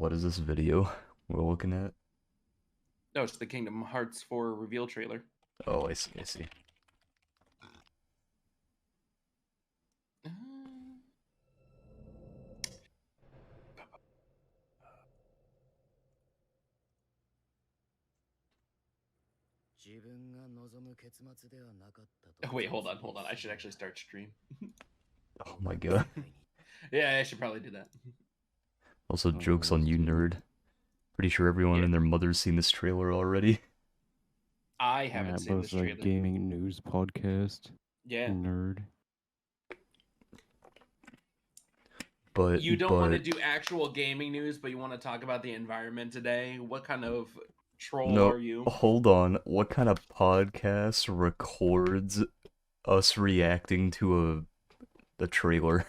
What is this video we're looking at? No, it's the Kingdom Hearts 4 reveal trailer. Oh, I see, I see. Uh, Oh, wait, hold on. I should actually start stream. Oh my god. Yeah, I should probably do that. Also, jokes on you, nerd. Pretty sure everyone and their mother's seen this trailer already. I haven't seen this trailer. Gaming news podcast. Yeah. Nerd. But you don't want to do actual gaming news, but you want to talk about the environment today. What kind of troll are you? Hold on. What kind of podcast records us reacting to the trailer?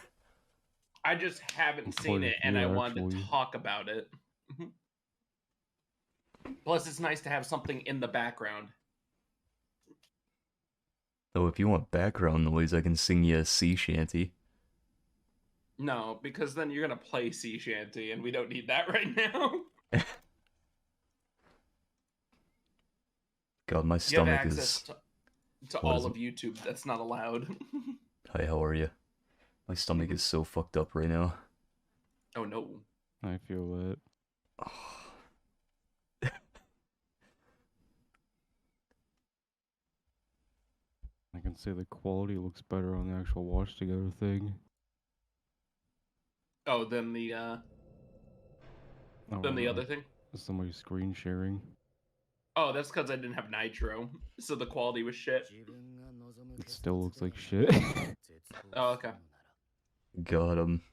I just haven't seen it, and I wanted to talk about it. Plus, it's nice to have something in the background. Oh, if you want background noise, I can sing you a sea shanty. No, because then you're gonna play sea shanty, and we don't need that right now. God, my stomach is... to all of YouTube. That's not allowed. Hi, how are you? My stomach is so fucked up right now. Oh no. I feel that. I can say the quality looks better on the actual watch together thing. Oh, than the other thing? Somebody screen sharing. Oh, that's because I didn't have nitro, so the quality was shit. It still looks like shit. Oh, okay. Got him.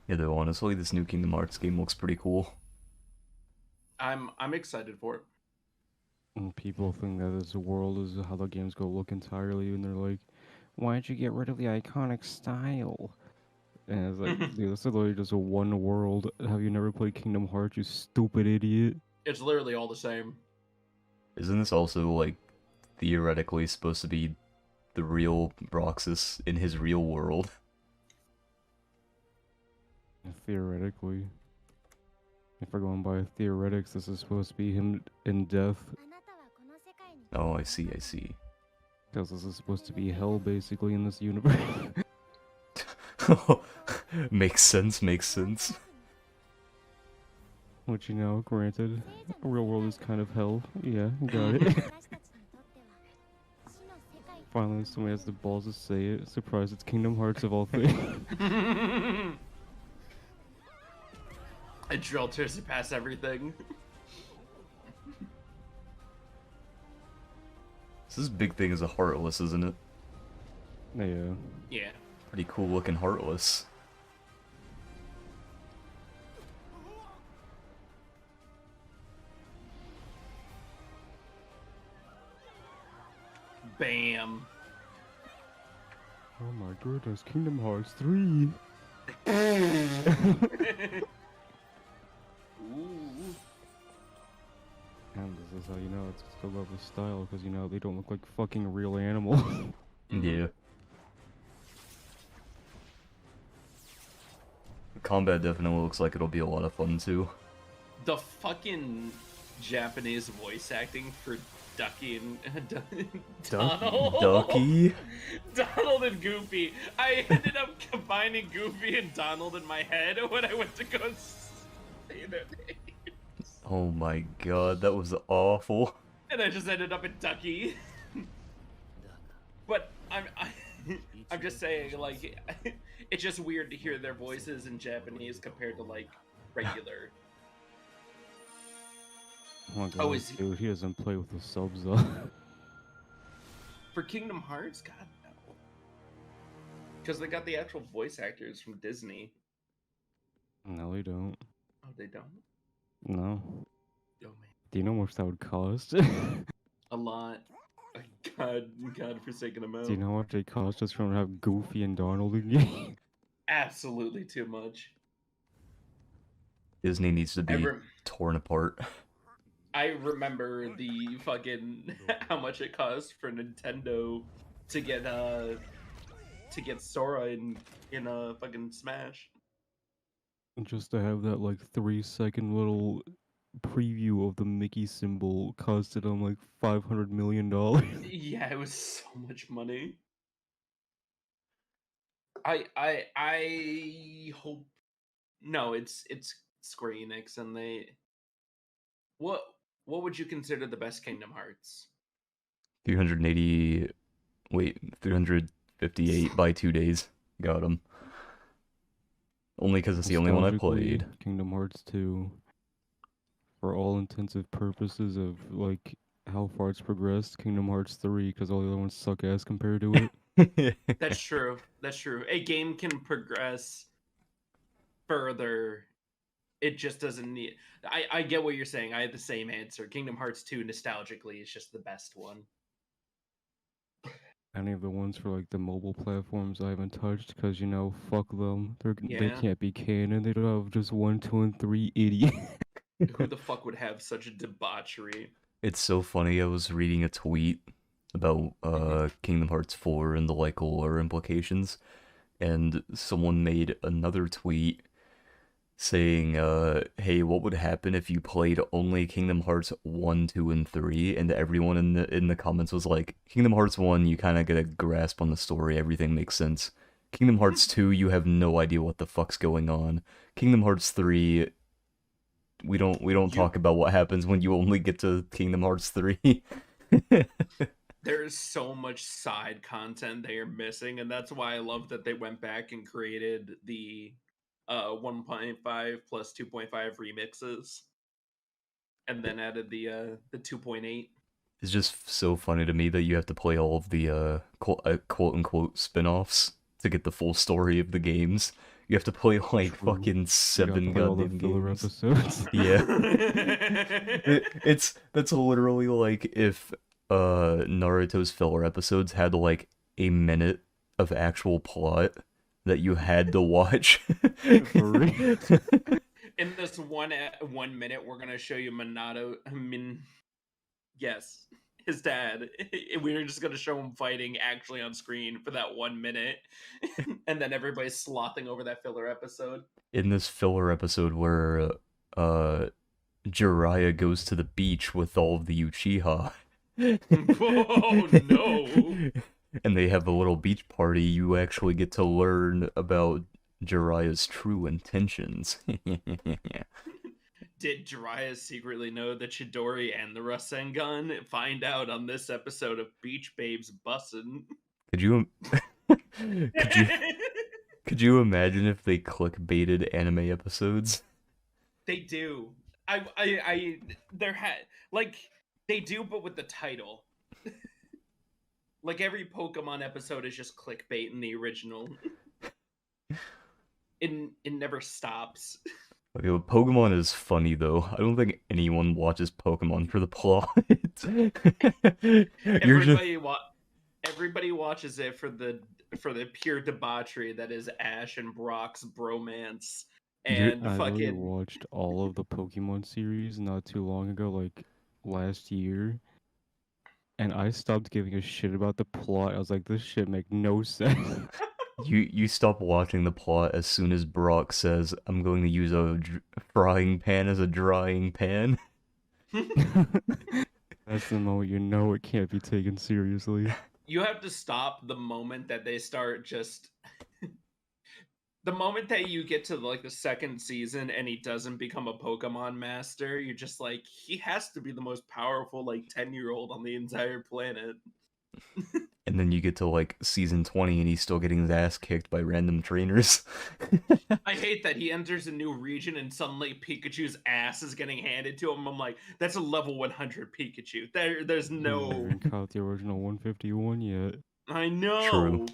Yeah, though, honestly, this new Kingdom Hearts game looks pretty cool. I'm excited for it. And people think that this world is how the game's gonna look entirely, and they're like, why'd you get rid of the iconic style? And it's like, dude, this is literally just a one world. Have you never played Kingdom Hearts, you stupid idiot? It's literally all the same. Isn't this also, like, theoretically supposed to be the real Roxas in his real world? Theoretically. If we're going by theoretics, this is supposed to be him in death. Oh, I see, I see. Because this is supposed to be hell, basically, in this universe. Makes sense, makes sense. Which, you know, granted, the real world is kind of hell. Yeah, got it. Finally, somebody has the balls to say it. Surprise, it's Kingdom Hearts of all things. I drilled to surpass everything. This big thing is a Heartless, isn't it? Yeah. Yeah. Pretty cool looking Heartless. Bam. Oh my goodness, Kingdom Hearts 3! Ooh. And this is how you know it's still love the style, because you know they don't look like fucking real animals. Yeah. The combat definitely looks like it'll be a lot of fun too. The fucking Japanese voice acting for Ducky and Donald. Ducky? Donald and Goofy. I ended up combining Goofy and Donald in my head when I went to go say their names. Oh my god, that was awful. And I just ended up in Ducky. But I'm just saying, like, it's just weird to hear their voices in Japanese compared to, like, regular. Oh my god, dude, he doesn't play with the subs though. For Kingdom Hearts? God, no. Because they got the actual voice actors from Disney. No, they don't. Oh, they don't? No. Oh, man. Do you know how much that would cost? A lot. God forsaken amount. Do you know how much it cost us to have Goofy and Donald in game? Absolutely too much. Disney needs to be torn apart. I remember the fucking how much it cost for Nintendo to get Sora in a fucking Smash. Just to have that like 3 second little preview of the Mickey symbol costed them like $500 million. Yeah, it was so much money. I hope no, it's Square Enix and they what what would you consider the best Kingdom Hearts? 380, wait, 358 by 2 days. Got him. Only because it's the only one I Nostalgically, played. Kingdom Hearts 2, for all intensive purposes of like how far it's progressed, Kingdom Hearts 3, because all the other ones suck ass compared to it. That's true. That's true. A game can progress further. It just doesn't need. I get what you're saying. I had the same answer. Kingdom Hearts 2 nostalgically is just the best one. Any of the ones for like the mobile platforms I haven't touched, because you know, fuck them. They Yeah. can't be canon. They don't have just 1, 2, and 3, idiot. Who the fuck would have such a debauchery? It's so funny. I was reading a tweet about Kingdom Hearts 4 and the like lore implications, and someone made another tweet saying, hey, what would happen if you played only Kingdom Hearts 1, 2, and 3? And everyone in the comments was like, Kingdom Hearts 1, you kind of get a grasp on the story, everything makes sense. Kingdom Hearts 2, you have no idea what the fuck's going on. Kingdom Hearts 3, we don't You talk about what happens when you only get to Kingdom Hearts 3. There is so much side content they are missing, and that's why I love that they went back and created the 1.5 plus 2.5 remixes, and then added the 2.8. It's just so funny to me that you have to play all of the quote unquote spin-offs to get the full story of the games. You have to play like True. fucking You got to 7 play all the goddamn filler games. episodes. Yeah. That's literally like if Naruto's filler episodes had like a minute of actual plot that you had to watch. For real. In this 1 minute, we're gonna show you Minato. Yes, his dad. We're just gonna show him fighting actually on screen for that 1 minute, and then everybody's slothing over that filler episode. In this filler episode where uh Jiraiya goes to the beach with all of the Uchiha. Oh no! And they have a little beach party, you actually get to learn about Jiraiya's true intentions. Did Jiraiya secretly know the Chidori and the Rasengan? Find out on this episode of Beach Babes Bussin'. Could you could you could you imagine if they clickbaited anime episodes? They do. There had like they do, but with the title. Like every Pokemon episode is just clickbait in the original. It never stops. Okay, well, Pokemon is funny though. I don't think anyone watches Pokemon for the plot. You're just Everybody everybody watches it for the pure debauchery that is Ash and Brock's bromance and I literally fucking watched all of the Pokemon series not too long ago, like last year, and I stopped giving a shit about the plot. I was like, this shit make no sense. you stop watching the plot as soon as Brock says, "I'm going to use a frying pan as a drying pan." That's the moment you know it can't be taken seriously. you have to stop the moment that they start just the moment that you get to like the second season and he doesn't become a Pokemon master, you're just like, he has to be the most powerful like 10-year-old on the entire planet. And then you get to like season 20 and he's still getting his ass kicked by random trainers. I hate that he enters a new region and suddenly Pikachu's ass is getting handed to him. I'm like, that's a level 100 Pikachu. There's I no. haven't caught the original 151 yet. I know. True.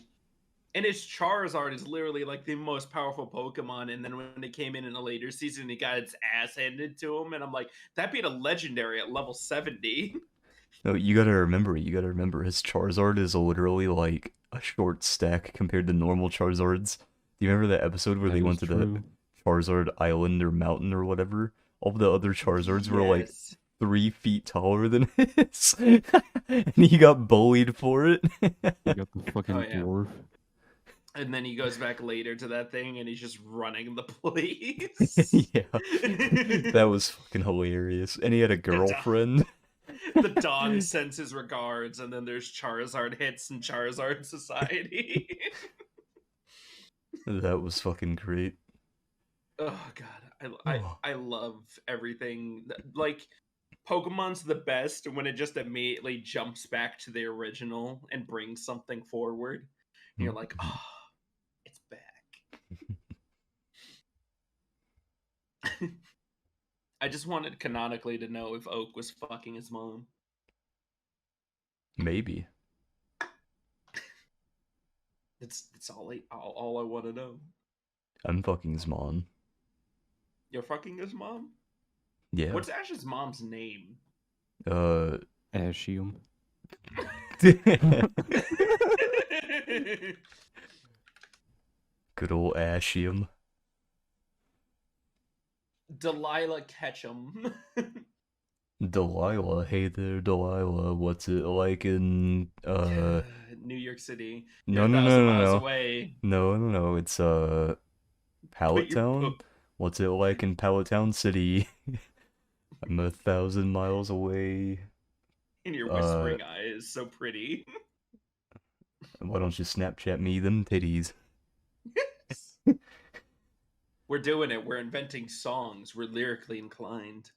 And his Charizard is literally like the most powerful Pokemon. And then when it came in a later season, he got its ass handed to him. And I'm like, that beat a legendary at level 70. No, you gotta remember, his Charizard is literally like a short stack compared to normal Charizards. Do you remember that episode where That they is went to the true. Charizard Island or mountain or whatever? All the other Charizards were like Yes. 3 feet taller than his, and he got bullied for it. You got the Oh fucking yeah. dwarf. And then he goes back later to that thing and he's just running the place. Yeah, that was fucking hilarious. And he had a girlfriend. The Dawn sends his regards, and then there's Charizard hits and Charizard Society. That was fucking great. Oh god, I love everything. Like Pokemon's the best when it just immediately jumps back to the original and brings something forward. And you're like, oh, it's back. I just wanted canonically to know if Oak was fucking his mom. Maybe. That's all I want to know. I'm fucking his mom. You're fucking his mom? Yeah. What's Ash's mom's name? Ashium. Good old Ashium. Delilah Ketchum. Delilah, hey there, Delilah. What's it like in New York City. No, You're no, a no, thousand no, miles no, away. no, no, no. It's Put Pallet your Town. What's it like in Pallet Town City? I'm 1,000 miles away. in your whispering eyes, so pretty. Why don't you Snapchat me them titties? We're doing it. We're inventing songs. We're lyrically inclined.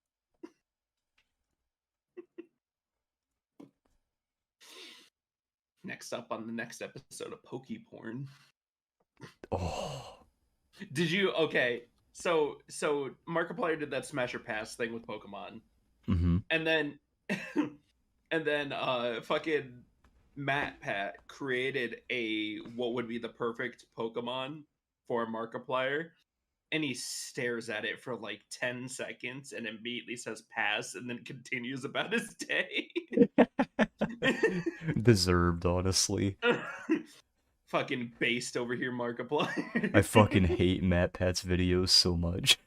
Next up on the next episode of Pokeporn. Oh. Did you okay? So Markiplier did that Smash or Pass thing with Pokemon, and then fucking Matt Pat created a what would be the perfect Pokemon for Markiplier, and he stares at it for like 10 seconds and immediately says pass and then continues about his day. Deserved, honestly. Fucking based over here, Markiplier. I fucking hate Matt Pat's videos so much.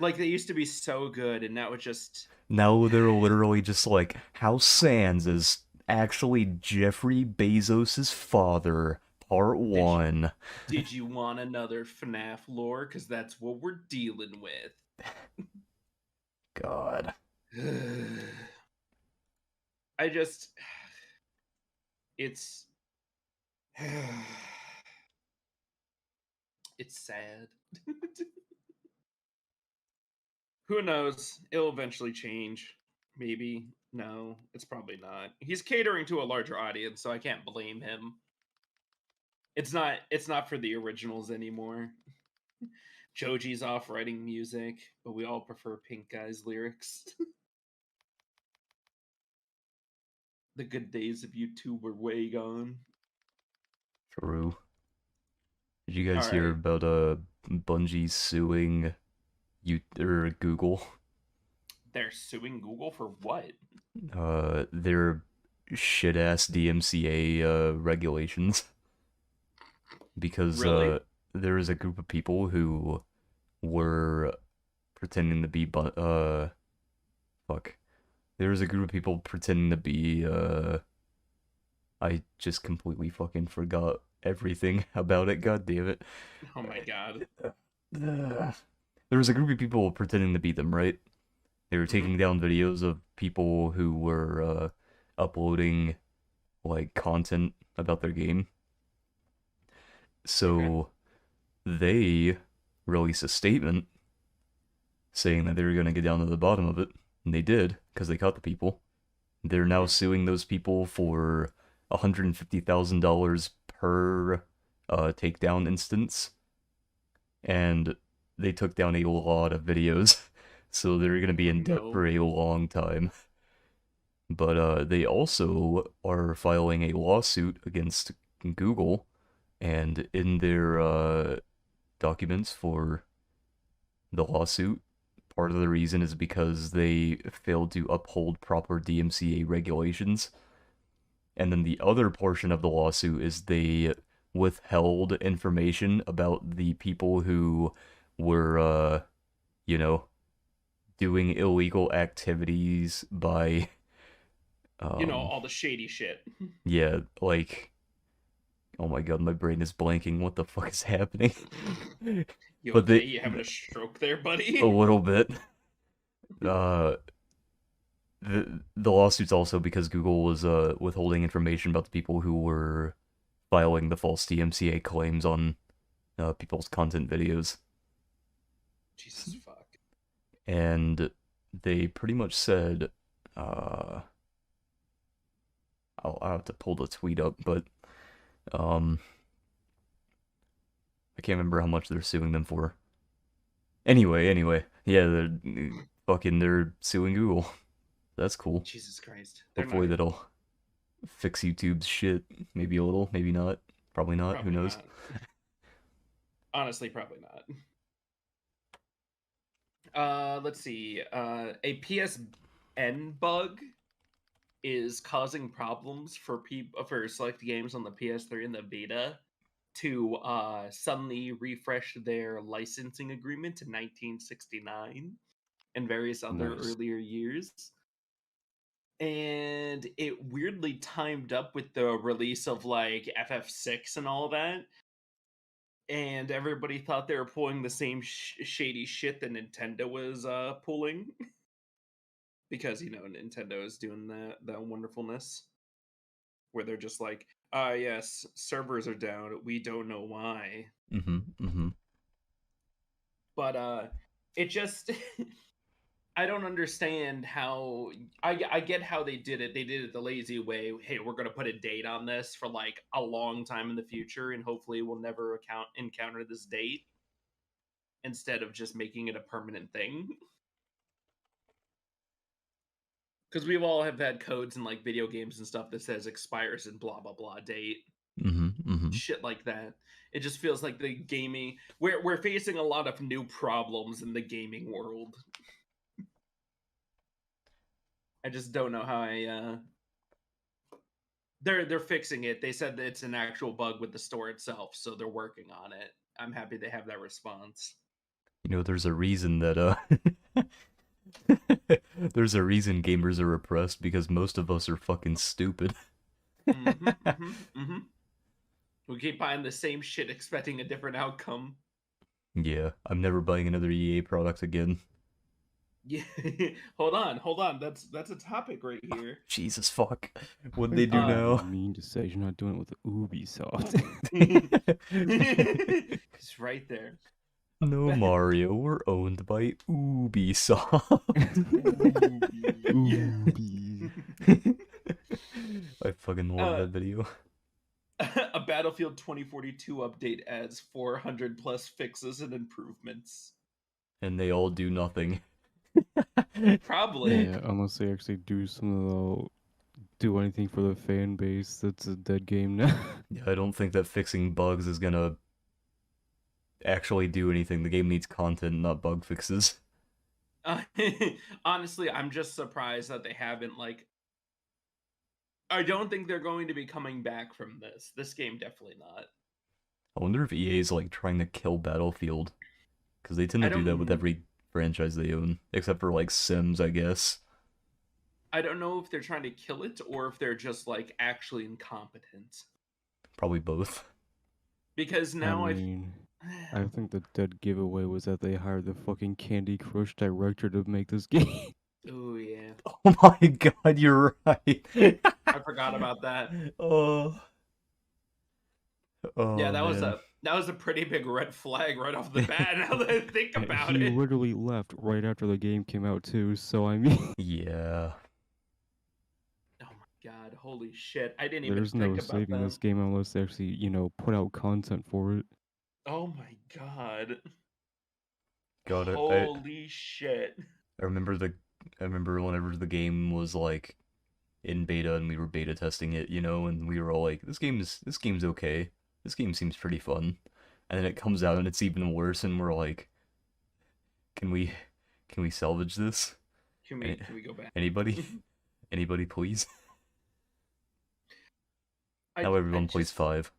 Like, they used to be so good, and now it's just... Now they're literally just like, how Sans is actually Jeffrey Bezos' father, part 1. Did you want another FNAF lore? Because that's what we're dealing with. God. I just... It's... It's sad. Who knows? It'll eventually change. Maybe. No, it's probably not. He's catering to a larger audience, so I can't blame him. It's not for the originals anymore. Joji's off writing music, but we all prefer Pink Guy's lyrics. The good days of YouTube were way gone. True. Did you guys All hear right. about Bungie suing Google? They're suing Google for what? Their shit ass DMCA regulations. Because Really? there is a group of people who were pretending to be fuck. There was a group of people pretending to be I just completely fucking forgot everything about it. God damn it. Oh my god. There was a group of people pretending to be them, right? They were taking down videos of people who were uploading like content about their game. So they released a statement saying that they were going to get down to the bottom of it, and they did because they caught the people. They're now suing those people for $150,000 per takedown instance, and they took down a lot of videos, so they're going to be in debt for a long time. But they also are filing a lawsuit against Google, and in their documents for the lawsuit, part of the reason is because they failed to uphold proper DMCA regulations. And then the other portion of the lawsuit is they withheld information about the people who were, doing illegal activities by all the shady shit. yeah, like oh my god, my brain is blanking. What the fuck is happening? You But okay? they You having a stroke there, a buddy? little bit. Uh, the lawsuit's also because Google was withholding information about the people who were filing the false DMCA claims on people's content videos, Jesus fuck. and they pretty much said, uh, I'll have to pull the tweet up, but um, I can't remember how much they're suing them for. Anyway, yeah, they're suing Google. That's cool. Jesus Christ. They're Hopefully not. that'll fix YouTube's shit. Maybe a little, maybe not. Probably not. Who Probably knows? not. Honestly, probably not. Let's see. A PSN bug is causing problems for people for select games on the PS3 and the Vita to suddenly refresh their licensing agreement to 1969 and various other Nice. earlier years. And it weirdly timed up with the release of like FF6 and all that. And everybody thought they were pulling the same shady shit that Nintendo was pulling. Because, Nintendo is doing that wonderfulness. Where they're just like, yes, servers are down. We don't know why. Mm-hmm. But it just I don't understand how I get how they did it. They did it the lazy way. Hey, we're gonna put a date on this for like a long time in the future, and hopefully we'll never encounter this date instead of just making it a permanent thing. Because we've all have had codes in like video games and stuff that says expires in blah blah blah date. Mm-hmm. Shit like that. It just feels like the gaming we're facing a lot of new problems in the gaming world. I just don't know how they're fixing it. They said that it's an actual bug with the store itself, so they're working on it. I'm happy they have that response. There's a reason that there's a reason gamers are repressed because most of us are fucking stupid. Mm-hmm, mm-hmm, mm-hmm. We keep buying the same shit expecting a different outcome. Yeah, I'm never buying another EA product again. Yeah. hold on. That's a topic right here. Jesus fuck. What'd they do You're now? mean to say you're not doing it with Ubisoft. It's right there. No, Mario, we're owned by Ubisoft. Ubi. I fucking love that video. A Battlefield 2042 update adds 400 plus fixes and improvements. And they all do nothing. Probably. Yeah, unless they actually do something that'll do anything for the fan base, that's a dead game now. Yeah, I don't think that fixing bugs is gonna actually do anything. The game needs content, not bug fixes. Honestly, I'm just surprised that they haven't like. I don't think they're going to be coming back from this. This game definitely not. I wonder if EA is like trying to kill Battlefield, because they tend I to do that with don't. every franchise they own, except for like Sims, I guess. I don't know if they're trying to kill it or if they're just like actually incompetent. Probably both. Because I now mean, I think the dead giveaway was that they hired the fucking Candy Crush director to make this game. Oh yeah. Oh my god, you're right. I forgot about that. Oh. Yeah, Oh man. that was a pretty big red flag right off the bat. Now that I think about He it. literally left right after the game came out too, so I mean... Yeah. Oh my god, holy shit. I didn't even There's think no about saving that. this game unless they actually, put out content for it. Oh my god. Got it. Holy shit. I remember whenever the game was like in beta and we were beta testing it, and we were all like, this game's okay. This game seems pretty fun. And then it comes out and it's even worse and we're like, can we salvage this? Can we go back? Anybody? Anybody please? I Now everyone plays just 5.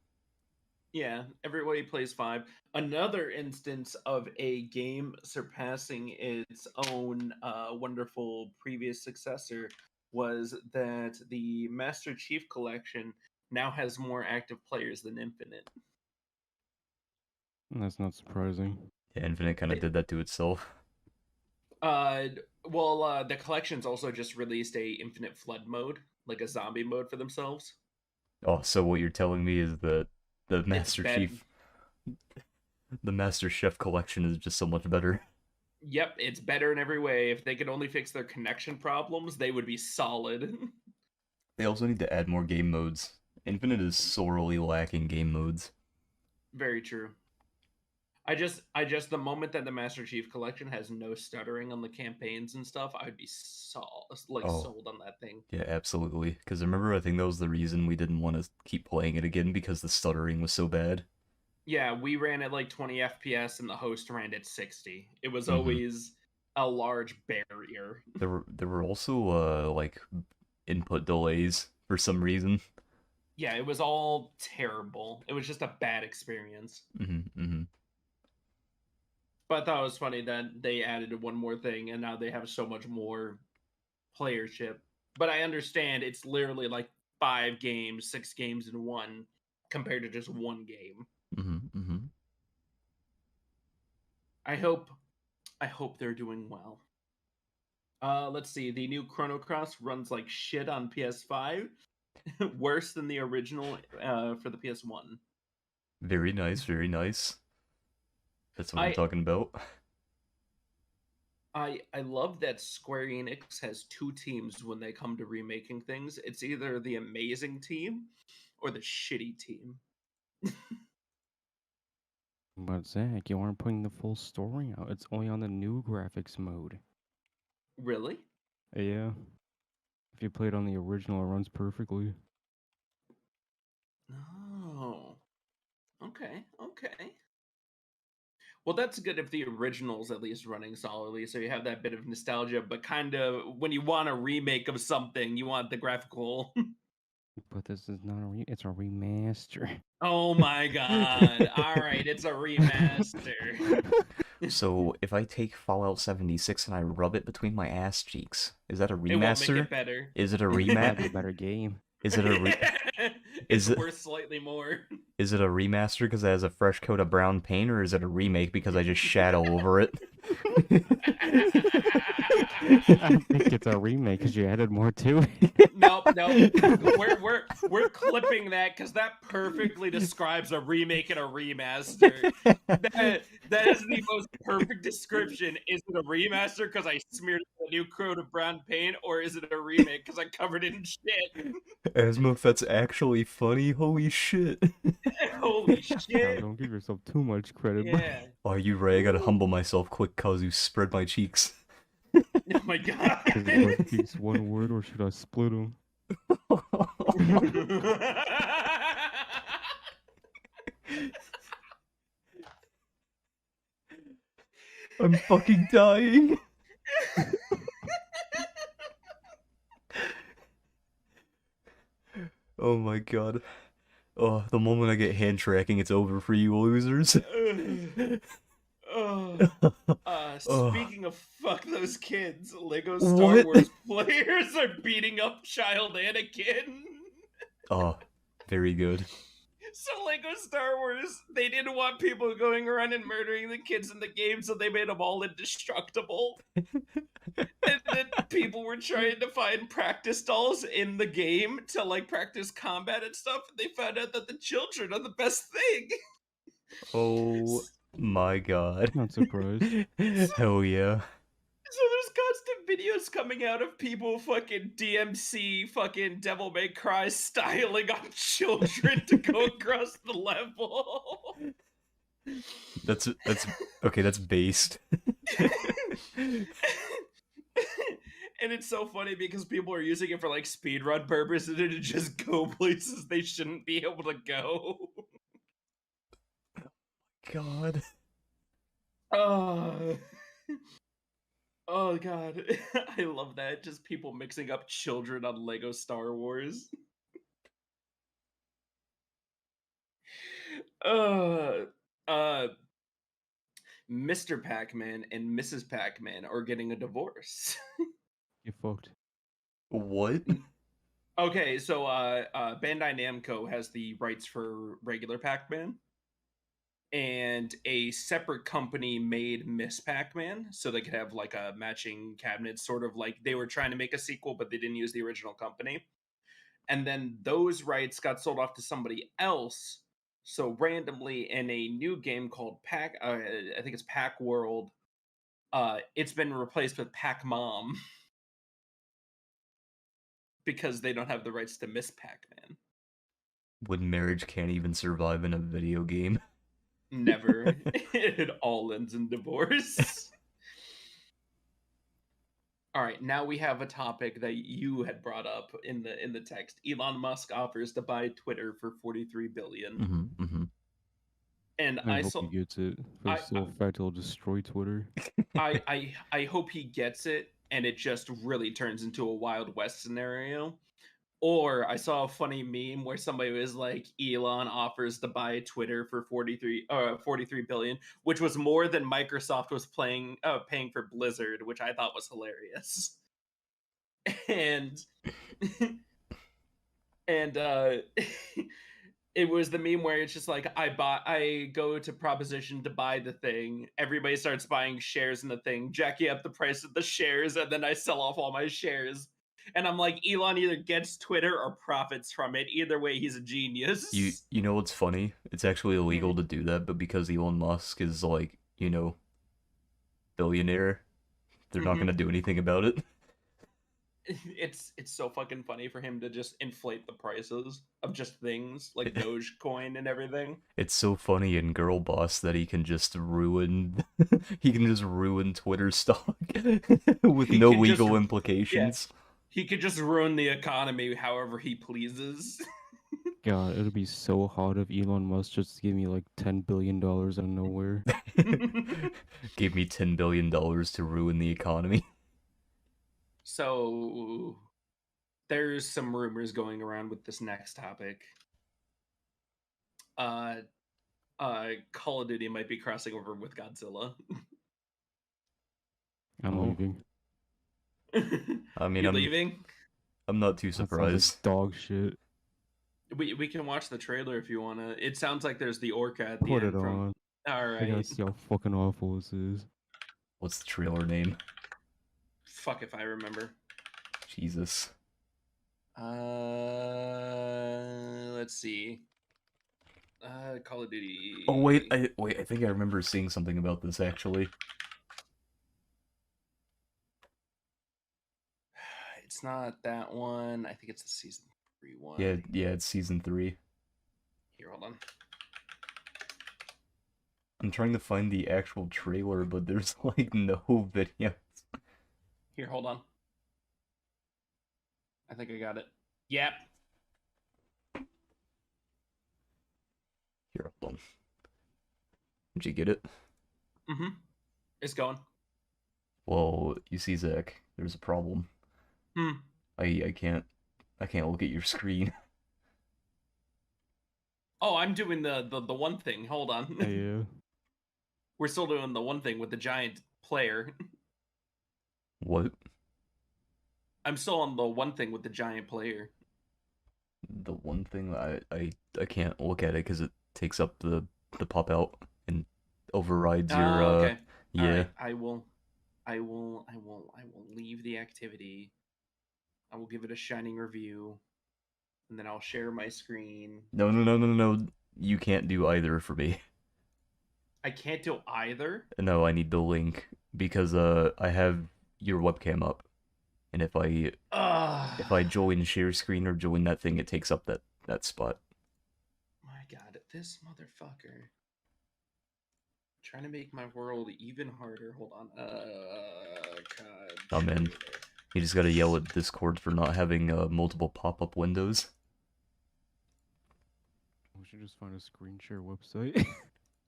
Yeah, everybody plays 5. Another instance of a game surpassing its own wonderful previous successor was that the Master Chief Collection now has more active players than Infinite. That's not surprising. Yeah, Infinite kind of They- did that to itself. Uh, the collections also just released a Infinite Flood mode, like a zombie mode for themselves. Oh, so what you're telling me is that the It's Master bad. Chief, the Master Chef collection is just so much better. Yep, it's better in every way. If they could only fix their connection problems, they would be solid. They also need to add more game modes. Infinite is sorely lacking game modes. Very true. The moment that the Master Chief Collection has no stuttering on the campaigns and stuff, I would be Oh, sold on that thing. yeah, absolutely. Because remember, I think that was the reason we didn't want to keep playing it again because the stuttering was so bad. Yeah, we ran at like 20 FPS and the host ran at 60. It was hmm always a large barrier. There were also like input delays for some reason. Yeah, it was all terrible. It was just a bad experience. hmm But I thought it was funny that they added one more thing and now they have so much more playership. But I understand it's literally like 5 games, 6 games in one compared to just one game. hmm I hope they're doing well. Let's see. The new Chrono Cross runs like shit on PS5, worse than the original for the PS1. Very nice, very nice. That's what I'm I talking about. I love that Square Enix has 2 teams when they come to remaking things. It's either the amazing team or the shitty team. But Zach, you aren't putting the full story out. It's only on the new graphics mode. Really? Yeah. If you play it on the original, it runs perfectly. Oh. Okay. Well, that's good if the original's at least running solidly, so you have that bit of nostalgia, but kind of when you want a remake of something, you want the graphical. But this is not it's a remaster. Oh my god. All right, it's a remaster. So if I take Fallout 76 and I rub it between my ass cheeks, is that a It won't make remaster? it better. Is it a Might be a remat? better game. Is it a re- It's is it worth slightly more. is it a remaster because it has a fresh coat of brown paint, or is it a remake because I just shat all over it? I think it's a remake because you added more to it. Nope. We're clipping that because that perfectly describes a remake and a remaster. That is the most perfect description. Is it a remaster because I smeared a new coat of brown paint, or is it a remake because I covered it in shit? Asmuth, that's actually funny. Holy shit. Holy Now, shit! don't give yourself too much credit, but Yeah. Oh, you right. I gotta humble myself quick, cause you spread my cheeks. Oh my god. is it butt cheeks one word or should I split them? I'm fucking dying. Oh my god. Oh, the moment I get hand tracking, it's over for you losers. Oh. Oh, Speaking of fuck those kids, Lego Star what? Wars players are beating up child Anakin. Oh, very good. So Lego Star Wars, they didn't want people going around and murdering the kids in the game, so they made them all indestructible. And then people were trying to find practice dolls in the game to like practice combat and stuff, and they found out that the children are the best thing. Oh my god. Not surprised. Hell yeah. So there's constant videos coming out of people fucking DMC fucking Devil May Cry styling on children to go across the level. That's okay, that's based. And it's so funny because people are using it for like speedrun purposes and to just go places they shouldn't be able to go. God. Oh, oh god. I love that. Just people mixing up children on Lego Star Wars. Uh, uh, Mr. Pac-Man and Mrs. Pac-Man are getting a divorce. Get fucked. What? Okay, so Bandai Namco has the rights for regular Pac-Man, and a separate company made Miss Pac-Man so they could have like a matching cabinet, sort of like they were trying to make a sequel, but they didn't use the original company. And then those rights got sold off to somebody else. So randomly, in a new game called I think it's Pac World, it's been replaced with Pac Mom because they don't have the rights to Miss Pac-Man. When marriage can't even survive in a video game. Never. It all ends in divorce. All right, now we have a topic that you had brought up in the text. Elon Musk offers to buy Twitter for 43 billion. And I hope he gets it for the I sole fact he'll destroy Twitter. I hope he gets it and it just really turns into a Wild West scenario. Or I saw a funny meme where somebody was like, Elon offers to buy Twitter for 43 billion, which was more than Microsoft was paying for Blizzard, which I thought was hilarious. And and it was the meme where it's just like I go to proposition to buy the thing, everybody starts buying shares in the thing, jacking up the price of the shares, and then I sell off all my shares. And I'm like, Elon either gets Twitter or profits from it. Either way, he's a genius. You know what's funny? It's actually illegal Mm. to do that, but because Elon Musk is like, billionaire, they're not Mm-hmm. gonna do anything about it. It's so fucking funny for him to just inflate the prices of just things like Dogecoin and everything. It's so funny in Girl Boss that he can just ruin Twitter stock with He no can just legal yeah, implications. he could just ruin the economy however he pleases. God, it'd be so hot if Elon Musk just gave me like $10 billion out of nowhere. Gave me $10 billion to ruin the economy. So there's some rumors going around with this next topic. Uh Call of Duty might be crossing over with Godzilla. I'm Oh, leaving. I mean, You leaving? I'm not too That sounds like surprised. dog shit. We can watch the trailer if you wanna. It sounds like there's the orca at the Put it end from. on. All I gotta right. see how fucking awful this is. What's the trailer name? Fuck if I remember. Jesus. Let's see. Call of Duty. Oh wait, I think I remember seeing something about this actually. It's not that one. I think it's the season 3 one. Yeah, it's season 3. Here, hold on. I'm trying to find the actual trailer, but there's like no videos. Here, hold on. I think I got it. Yep. Here, hold on. Did you get it? Mm-hmm. It's going. Well, you see, Zach, there's a problem. Hmm. I can't look at your screen. Oh, I'm doing the one thing. Hold on. Yeah. We're still doing the one thing with the giant player. What? I'm still on the one thing with the giant player. The one thing I can't look at it because it takes up the pop out and overrides your Okay. yeah. All right. I will leave the activity. I will give it a shining review, and then I'll share my screen. No. You can't do either for me. I can't do either. No, I need the link because I have your webcam up, and if I join share screen or join that thing, it takes up that spot. My God, this motherfucker. Trying to make my world even harder. Hold on. God. Oh man, you just gotta yell at Discord for not having multiple pop-up windows. We should just find a screen share website.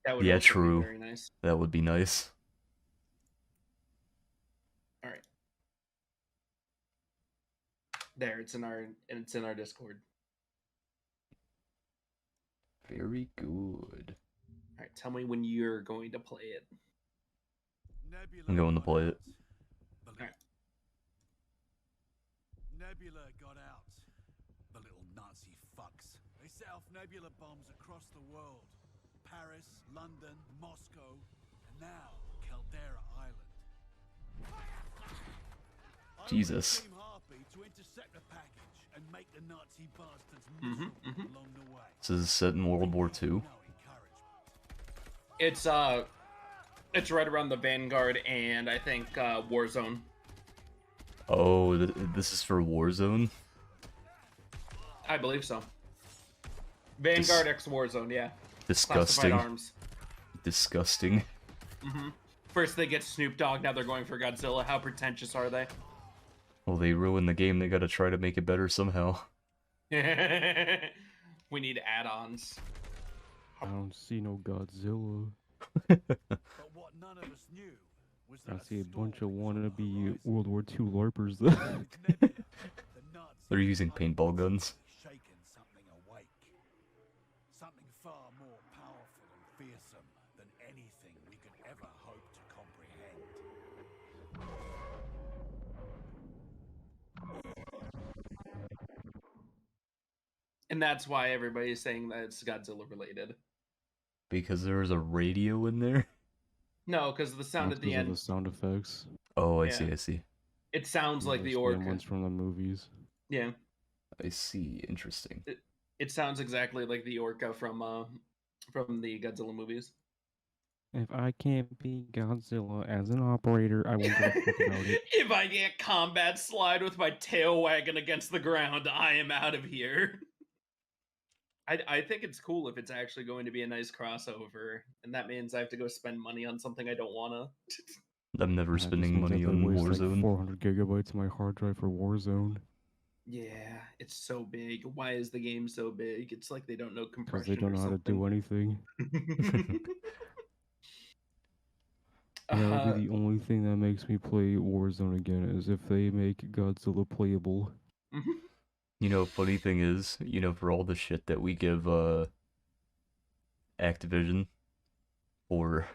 That would Yeah, also true. be very nice. That would be nice. All right. There, it's in our Discord. Very good. All right, tell me when you're going to play it. I'm going to play it. All right. Nebula got out. The little Nazi fucks. They set off nebula bombs across the world. Paris, London, Moscow, and now Caldera Island. Jesus. I ordered Team Harpy to intercept the package and make the Nazi bastards miserable along the way. This is set in World War II. No encouragement. It's right around the Vanguard and I think Warzone. Oh, this is for Warzone? I believe so. Vanguard X Warzone, yeah. Disgusting. Classified arms. Disgusting. First they get Snoop Dogg, now they're going for Godzilla. How pretentious are they? Well, they ruined the game. They gotta try to make it better somehow. We need add-ons. I don't see no Godzilla. But what none of us knew was that I see a bunch of storm was on the wannabe horizon. World War II LARPers though. Nebula, the Nazis They're using had paintball guns. shaken something awake. Something far more powerful and fearsome than anything we could ever hope to comprehend. And that's why everybody's saying that it's Godzilla related. Because there was a radio in there? No, because the sound at the Because of end, the sound effects. Oh, I Yeah. see, I see. it sounds like the Those orca. damn ones from the movies. Yeah, I see. Interesting. it sounds exactly like the orca from the Godzilla movies. If I can't be Godzilla as an operator, I won't give a fuck about it. If I get combat slide with my tail wagging against the ground, I am out of here. I think it's cool if it's actually going to be a nice crossover, and that means I have to go spend money on something I don't wanna. I'm never I just spending means I money have to on waste Warzone. like 400 gigabytes of my hard drive for Warzone. Yeah, it's so big. Why is the game so big? It's like they don't know Because compression they don't or know how to do anything. something. That would be the only thing that makes me play Warzone again, is if they make Godzilla playable. Mhm. You know, funny thing is, for all the shit that we give Activision for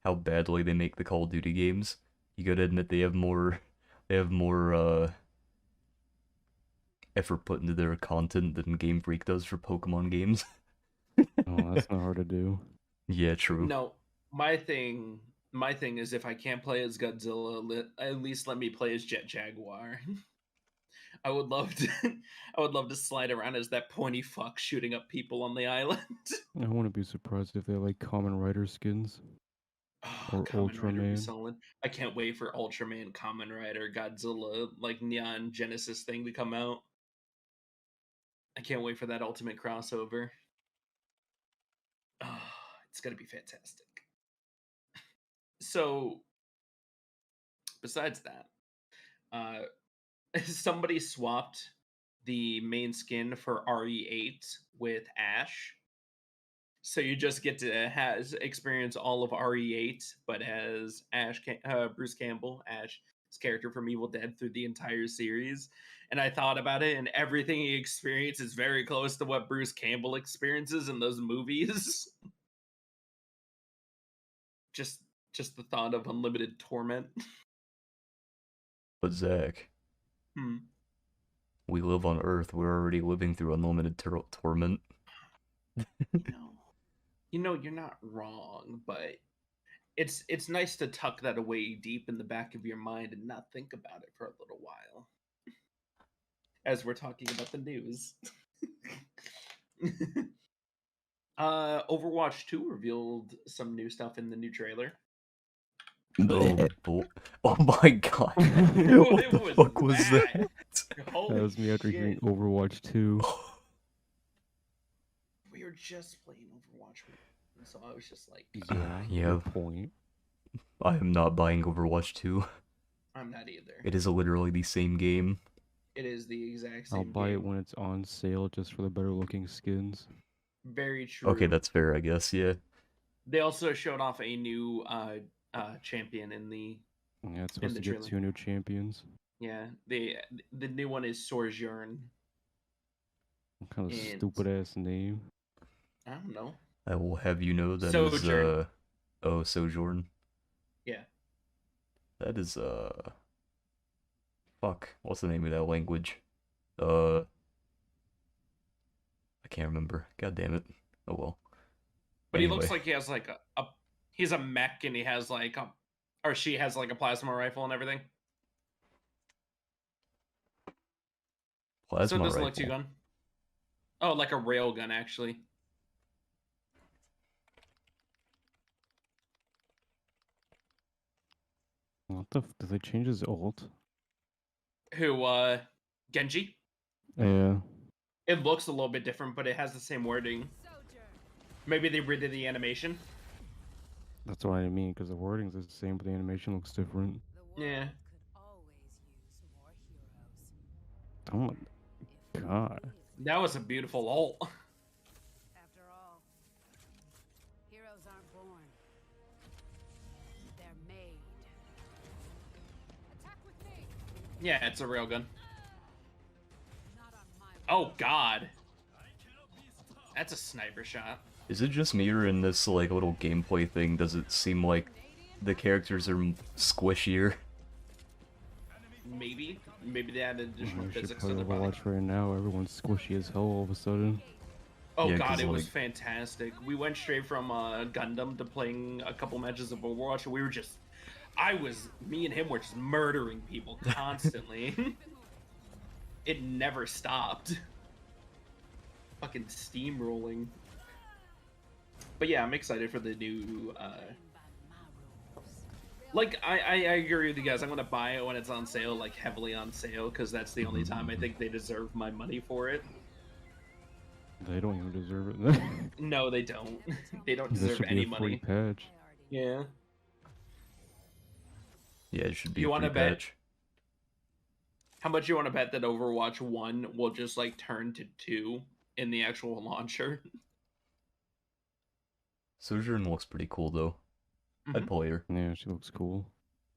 how badly they make the Call of Duty games, you gotta admit they have more effort put into their content than Game Freak does for Pokemon games. Oh, that's not hard to do. Yeah, true. No, my thing is if I can't play as Godzilla, at least let me play as Jet Jaguar. I would love to slide around as that pointy fuck shooting up people on the island. I wouldn't be surprised if they have like Common Rider skins. Oh, Or Kamen Rider would be Ultraman. solid. I can't wait for Ultraman, Kamen Rider, Godzilla, like Neon Genesis thing to come out. I can't wait for that ultimate crossover. Oh, it's gonna be fantastic. So, besides that, somebody swapped the main skin for RE8 with Ash. So you just get to experience all of RE8, but as Bruce Campbell, Ash's character from Evil Dead, through the entire series. And I thought about it, and everything he experienced is very close to what Bruce Campbell experiences in those movies. just the thought of unlimited torment. But Zach, we live on Earth. We're already living through unlimited torment. You know, you're not wrong, but it's nice to tuck that away deep in the back of your mind and not think about it for a little while. As we're talking about the news. Overwatch 2 revealed some new stuff in the new trailer. Oh my god. What the fuck was that? That was me after hearing Overwatch 2. We were just playing Overwatch, so I was just like, yeah. Point. I am not buying Overwatch 2. I'm not either. It is literally the same game. It is the exact same I'll buy game. it when it's on sale just for the better looking skins. Very true. Okay, that's fair, I guess, yeah. They also showed off a new champion in the Yeah, it's supposed to get 2 new champions. Yeah, the new one is Sojourn. What kind of stupid ass name? I don't know. I will have you know that is Sojourn. oh, Sojourn. Yeah. That is fuck. What's the name of that language? I can't remember. God damn it. Oh well. But he Anyway, looks like he has like a he's a mech and he has like a or she has like a plasma rifle and everything. So it plasma doesn't look too rifle. gun. Oh, like a rail gun actually. What the? Did they change his ult? Who Genji? Yeah. It looks a little bit different, but it has the same wording. Maybe they redid the animation. That's what I mean, because the wording's the same, but the animation looks different. Yeah. Oh my god. That was a beautiful ult. After all, heroes aren't born. They're made. Attack with me. Yeah, it's a railgun. Not on my Oh god. That's a sniper shot. Is it just me or in this like little gameplay thing does it seem like the characters are squishier? Maybe. Maybe they added additional We should physics play to their body. Overwatch right now. Everyone's squishy as hell all of a sudden. Oh Yeah, god, 'cause, it was like- fantastic. We went straight from Gundam to playing a couple matches of Overwatch, and we were just me and him were just murdering people constantly. It never stopped. Fucking steamrolling. But yeah, I'm excited for the new like I agree with you guys. I'm gonna buy it when it's on sale, like heavily on sale, because that's the only time I think they deserve my money for it. They don't even deserve it. No, they don't. They don't This deserve should any be a free money. patch. Yeah. Yeah, it should be You a wanna free bet? patch. How much you want to bet that Overwatch 1 will just like turn to 2 in the actual launcher? Sojourn looks pretty cool though. I'd Mhm. play her. Yeah, she looks cool.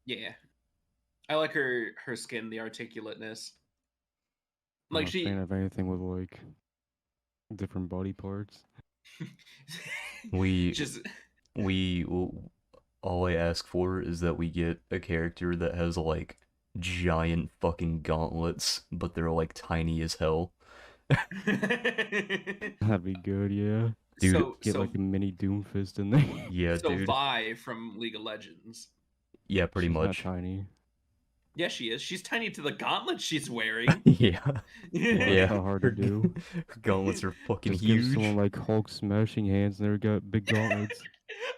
Yeah. I like her skin, the articulateness. I'm Like not a fan of anything with like different body parts. We just we all I ask for is that we get a character that has like giant fucking gauntlets, but they're like tiny as hell. That'd be good, yeah. Dude, so Get so like a mini Doomfist in there. Yeah, so dude. Vi from League of Legends. Yeah, pretty She's much. Not tiny. Yeah, she is. She's tiny to the gauntlet she's wearing. Yeah. Well, Yeah. that's not hard to do. Her gauntlets are fucking Just give huge. someone like Hulk smashing hands and they've got big gauntlets.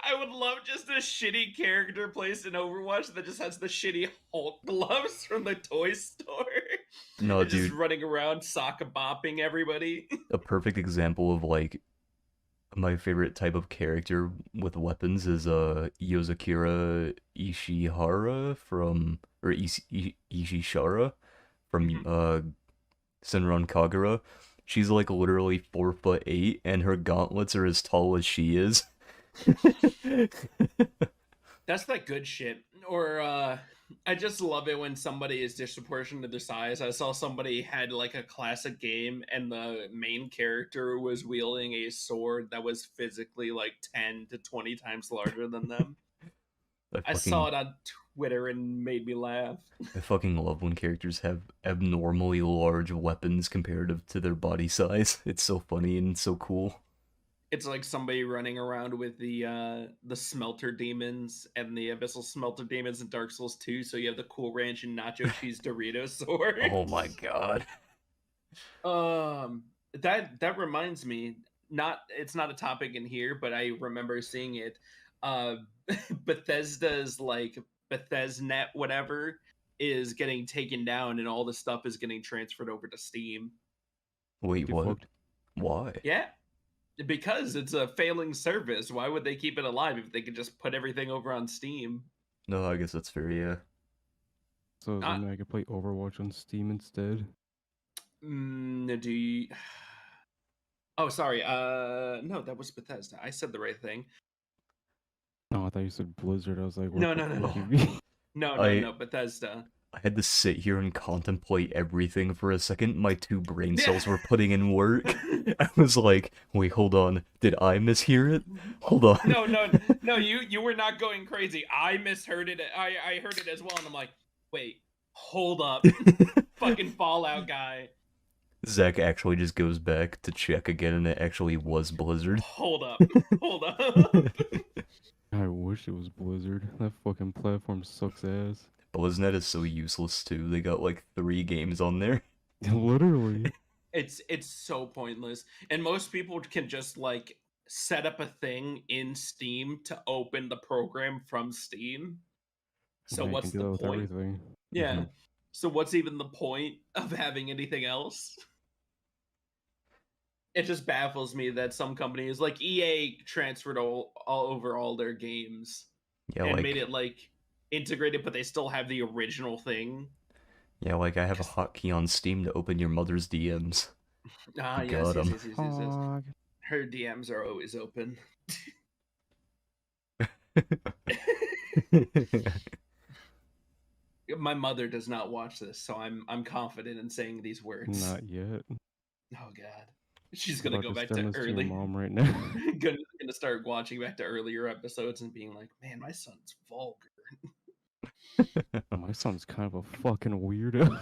I would love just a shitty character placed in Overwatch that just has the shitty Hulk gloves from the toy store. No, And just dude. running around soccer bopping everybody. A perfect example of like my favorite type of character with weapons is Yozakura Ishihara from or Ishishara from Senran Kagura. She's like literally 4'8" and her gauntlets are as tall as she is. That's that good shit. Or I just love it when somebody is disproportionate to their size. I saw somebody had like a classic game and the main character was wielding a sword that was physically like 10 to 20 times larger than them. I saw it on Twitter and made me laugh. I fucking love when characters have abnormally large weapons comparative to their body size. It's so funny and so cool. It's like somebody running around with the smelter demons and the abyssal smelter demons in Dark Souls 2. So you have the Cool Ranch and Nacho Cheese Dorito sword. Oh my god. That reminds me. It's not a topic in here, but I remember seeing it. Bethesda's like Bethesnet whatever is getting taken down, and all the stuff is getting transferred over to Steam. Wait, Get what? fucked. Why? Yeah. Because it's a failing service. Why would they keep it alive if they could just put everything over on Steam? No, I guess that's fair, yeah. So then I could play Overwatch on Steam instead. Do you... Oh, sorry. No, that was Bethesda. I said the right thing. Oh, I thought you said Blizzard. I was like, what No, the no, no, fuck no. you mean? No, I- Bethesda. I had to sit here and contemplate everything for a second. My two brain Yeah. cells were putting in work. I was like, wait, hold on. Did I mishear it? Hold on. No, you were not going crazy. I misheard it. I heard it as well, and I'm like, wait, hold up. Fucking Fallout guy. Zach actually just goes back to check again, and it actually was Blizzard. Hold up. Hold up. I wish it was Blizzard. That fucking platform sucks ass. BlizzNet is so useless too. They got like 3 games on there. Literally. It's so pointless. And most people can just like set up a thing in Steam to open the program from Steam. So Yeah, you what's can do the that with point? everything. Yeah. Mhm. So what's even the point of having anything else? It just baffles me that some companies like EA transferred all over all their games Yeah, and like made it like integrated, but they still have the original thing. I have a hotkey on Steam to open your mother's DMs. Ah, Got 'em. yes. Hog. Her DMs are always open. My mother does not watch this, so I'm confident in saying these words. Not yet. Oh God, she's I'm gonna about go to back send to this to your early. mom right now. gonna start watching back to earlier episodes and being like, man, my son's vulgar. My son's kind of a fucking weirdo.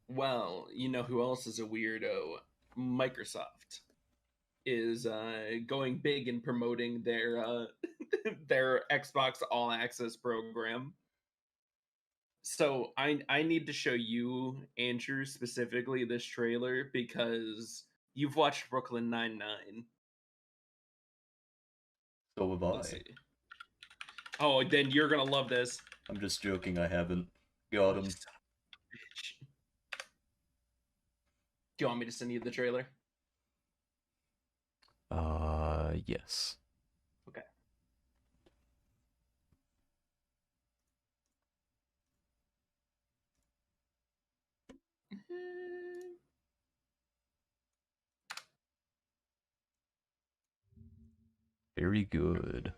Well, you know who else is a weirdo? Microsoft is going big in promoting their their Xbox All Access program. So I need to show you, Andrew, specifically this trailer because you've watched Brooklyn Nine-Nine. So have Let's I. see. Oh, then you're gonna love this. I'm just joking, I haven't. Got You him. son of a bitch. Do you want me to send you the trailer? Yes. Okay. Very good.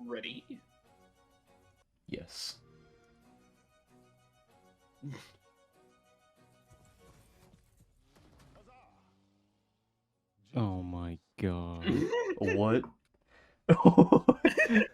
Ready? Yes. Oh my god. What? Access to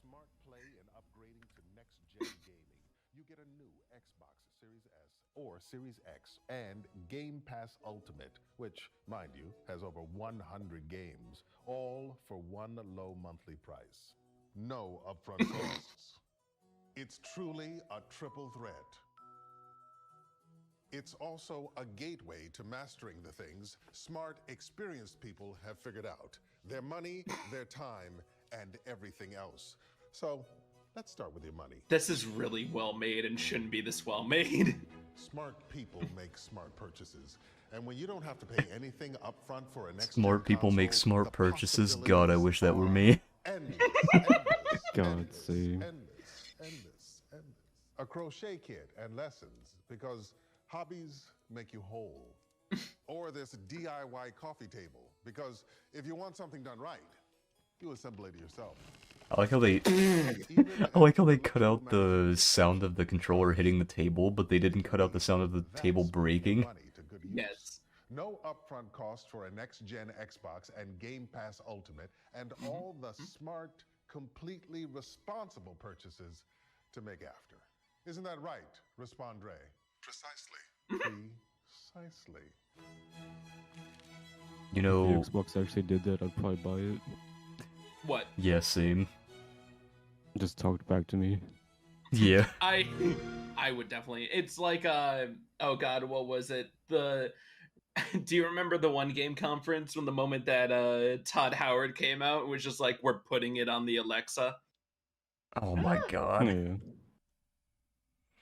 smart play and upgrading to next-gen gaming. You get a new Xbox Series S or Series X and Game Pass Ultimate, which, mind you, has over 100 games, all for one low monthly price. No upfront costs. It's truly a triple threat. It's also a gateway to mastering the things smart, experienced people have figured out. Their money, their time, and everything else. So, let's start with your money. This is really well made and shouldn't be this well made. Smart people make smart purchases. And when you don't have to pay anything upfront for a next Smart people make smart purchases. God, I wish that were me. Endless, God endless, save. endless. A crochet kit and lessons, because hobbies make you whole. Or this DIY coffee table, because if you want something done right, you assemble it yourself. I like how they I like how they cut out the sound of the controller hitting the table, but they didn't cut out the sound of the table breaking. Yes. No upfront cost for a next-gen Xbox and Game Pass Ultimate, and all the smart, completely responsible purchases to make after. Isn't that right, Respondre? Precisely. Precisely. You If know, the Xbox actually did that, I'd probably buy it. What? yeah, same. Just talked back to me. Yeah. I would definitely. It's like oh God, what was it? The do you remember the one game conference when the moment that Todd Howard came out, it was just like we're putting it on the Alexa? Oh my god. Yeah.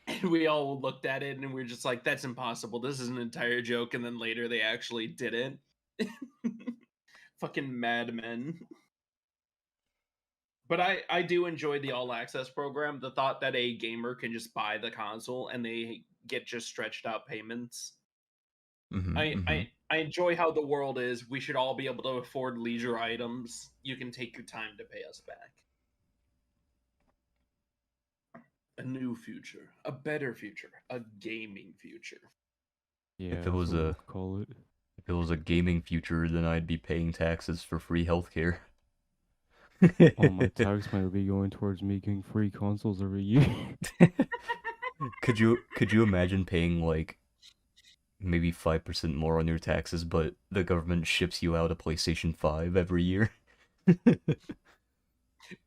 And we all looked at it and we were just like, that's impossible. This is an entire joke. And then later they actually did it. Fucking madmen. But I do enjoy the all access program. The thought that a gamer can just buy the console and they get just stretched out payments. I enjoy how the world is. We should all be able to afford leisure items. You can take your time to pay us back. new future, a better future, a gaming future. Yeah, If it that's was what a we'll call it. if it was a gaming future, then I'd be paying taxes for free healthcare. All my tax money would be going towards me getting free consoles every year. Could you imagine paying like maybe 5% more on your taxes, but the government ships you out a PlayStation 5 every year?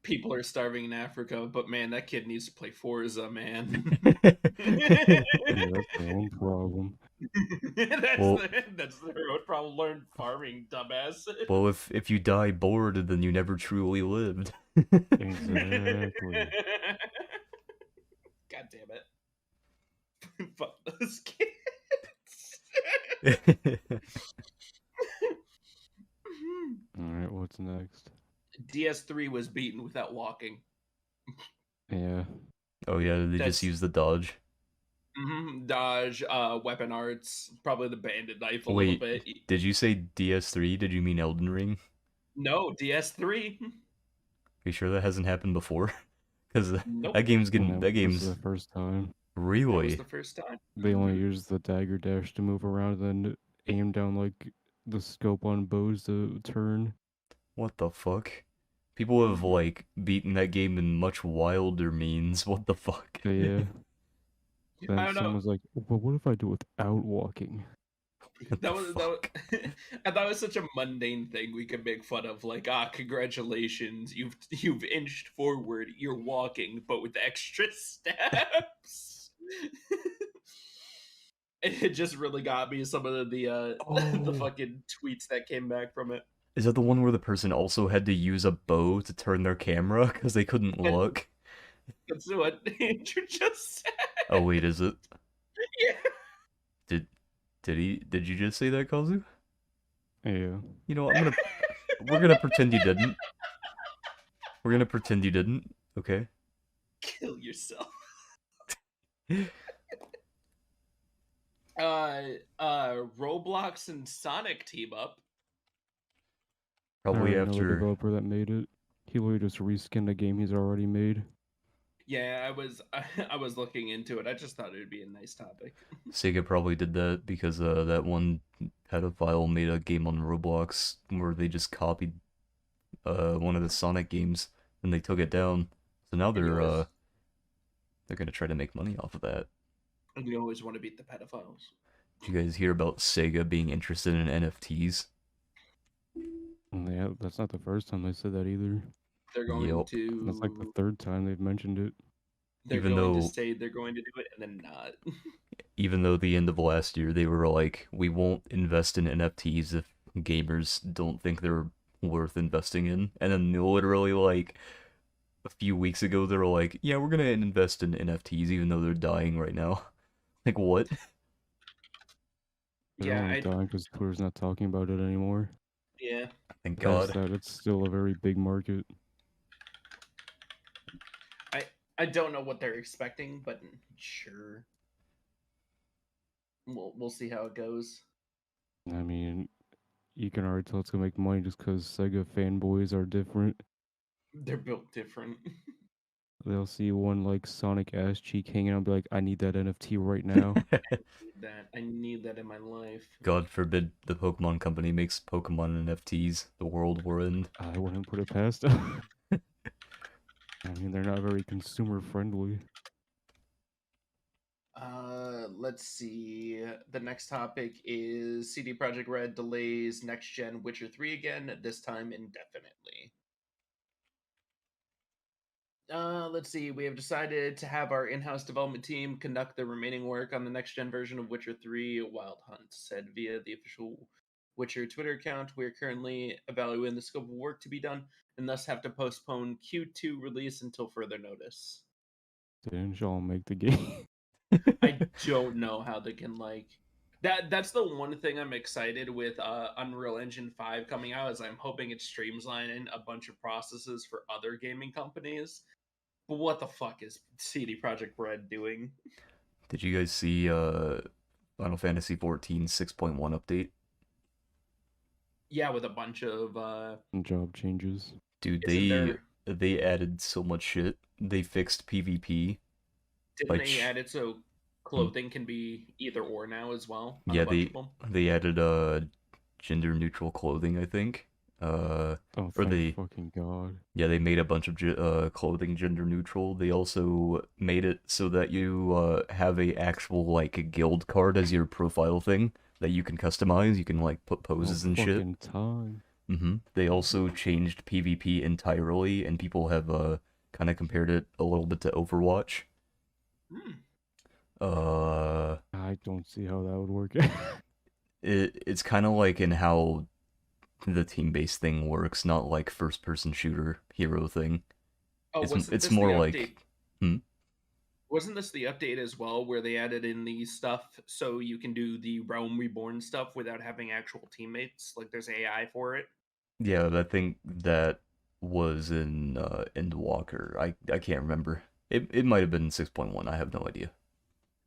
People are starving in Africa, but man, that kid needs to play Forza, man. Yeah, that's their own problem. Well, That's their own problem. Learn farming, dumbass. well, if you die bored, then you never truly lived. Exactly. God damn it. Fuck those kids. Alright, what's next? DS3 was beaten without walking. Yeah. Oh yeah, they just That's use the dodge. dodge, weapon arts, probably the bandit knife a little Wait, bit. did you say DS3? Did you mean Elden Ring? No, DS3. You sure that hasn't happened before? Because Nope. that game's getting that This is game's the first time. That was really. the first time. They only use the dagger dash to move around and then aim down like the scope on bows to turn. What the fuck? People have like beaten that game in much wilder means. What the fuck? But yeah. I Then don't know. someone's like, "But what if I do it without walking?" What the fuck? And that was such a mundane thing we could make fun of. Like, congratulations, you've inched forward. You're walking, but with extra steps. It just really got me. Some of the the Oh, fucking tweets that came back from it. is that the one where the person also had to use a bow to turn their camera because they couldn't And look? that's what Andrew just said. Oh wait, is it? Yeah. Did you just say that, Kazu? Yeah. You know, we're gonna pretend you didn't. We're gonna pretend you didn't. Okay. Kill yourself. Roblox and Sonic team up. I Probably already know the after. developer that made it. He literally just reskinned a game he's already made. Yeah, I was looking into it. I just thought it would be a nice topic. Sega probably did that because that one pedophile made a game on Roblox where they just copied one of the Sonic games and they took it down. So now And they're gonna try to make money off of that. you always want to beat the pedophiles. Did you guys hear about Sega being interested in NFTs? And yeah, that's not the first time they said that either. They're going Yep. That's like the to third time they've mentioned it. they're Even going to though say they're going to do it and then not. even though the end of last year they were like, we won't invest in NFTs if gamers don't think they're worth investing in, and then literally like a few weeks ago they were like, yeah, we're gonna invest in NFTs even though they're dying right now. Like what? They're Yeah, only dying because Twitter's not talking about it anymore. yeah. Thank Past God. that, it's still a very big market. I don't know what they're expecting, but sure. We'll see how it goes. I mean, you can already tell it's gonna make money just because Sega fanboys are different. They're built different. They'll see one like Sonic ass cheek hanging out and be like, I need that NFT right now. I need that in my life. God forbid the Pokemon company makes Pokemon NFTs. The world will end. I wouldn't put it past them. I mean, they're not very consumer friendly. Let's see. The next topic is CD Projekt Red delays next gen Witcher 3 again, this time indefinitely. Let's see. We have decided to have our in-house development team conduct the remaining work on the next-gen version of Witcher 3 Wild Hunt, said via the official Witcher Twitter account. We are currently evaluating the scope of work to be done and thus have to postpone Q2 release until further notice. Didn't y'all make the game? I don't know how they can that's the one thing I'm excited with Unreal Engine 5 coming out is I'm hoping it's streamlining a bunch of processes for other gaming companies. But what the fuck is CD Projekt Red doing? Did you guys see Final Fantasy 14 6.1 update? Yeah, with a bunch of Job changes. Dude, Isn't there- they added so much shit. They fixed PvP. Didn't they Like, add it so clothing can be either or now as well on a yeah, bunch of them? they added gender neutral clothing, I think. Oh, Or thank fucking God. yeah, they made a bunch of clothing gender neutral. They also made it so that you have a actual like guild card as your profile thing that you can customize. You can like put Oh, poses and shit. fucking time. They also changed PvP entirely, and people have kind of compared it a little bit to Overwatch. Hmm. Uh, I don't see how that would work. it's kind of like in how the team-based thing works, not like first-person shooter hero thing. Oh, wasn't It's this the more update? like, hmm? Wasn't this the update as well, where they added in the stuff so you can do the Realm Reborn stuff without having actual teammates? Like there's AI for it. Yeah, I think that was in Endwalker. I can't remember. It might have been 6.1. I have no idea.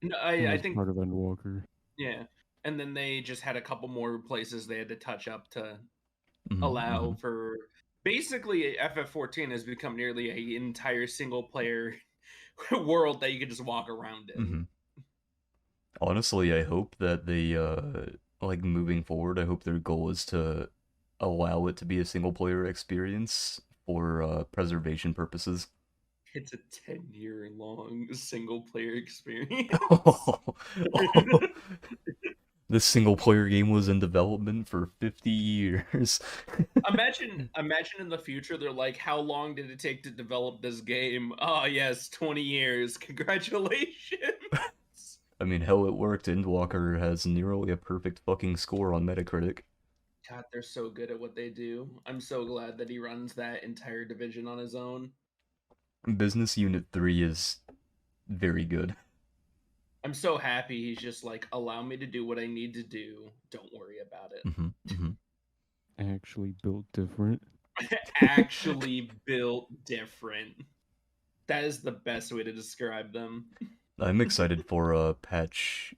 No, It I was think part of Endwalker. yeah. And then they just had a couple more places they had to touch up to allow Hmm. for basically FF14 has become nearly a entire single player world that you can just walk around in. Hmm. Honestly, I hope that they like moving forward, I hope their goal is to allow it to be a single player experience for preservation purposes. It's a 10-year long single player experience. This single player game was in development for 50 years. Imagine in the future they're like, how long did it take to develop this game? Oh yes, 20 years. Congratulations. I mean, hell, it worked. Endwalker has nearly a perfect fucking score on Metacritic. God, they're so good at what they do. I'm so glad that he runs that entire division on his own. Business Unit 3 is very good. I'm so happy he's just like, allow me to do what I need to do. Don't worry about it. Hmm. Actually built different. Actually built different. That is the best way to describe them. I'm excited for patch.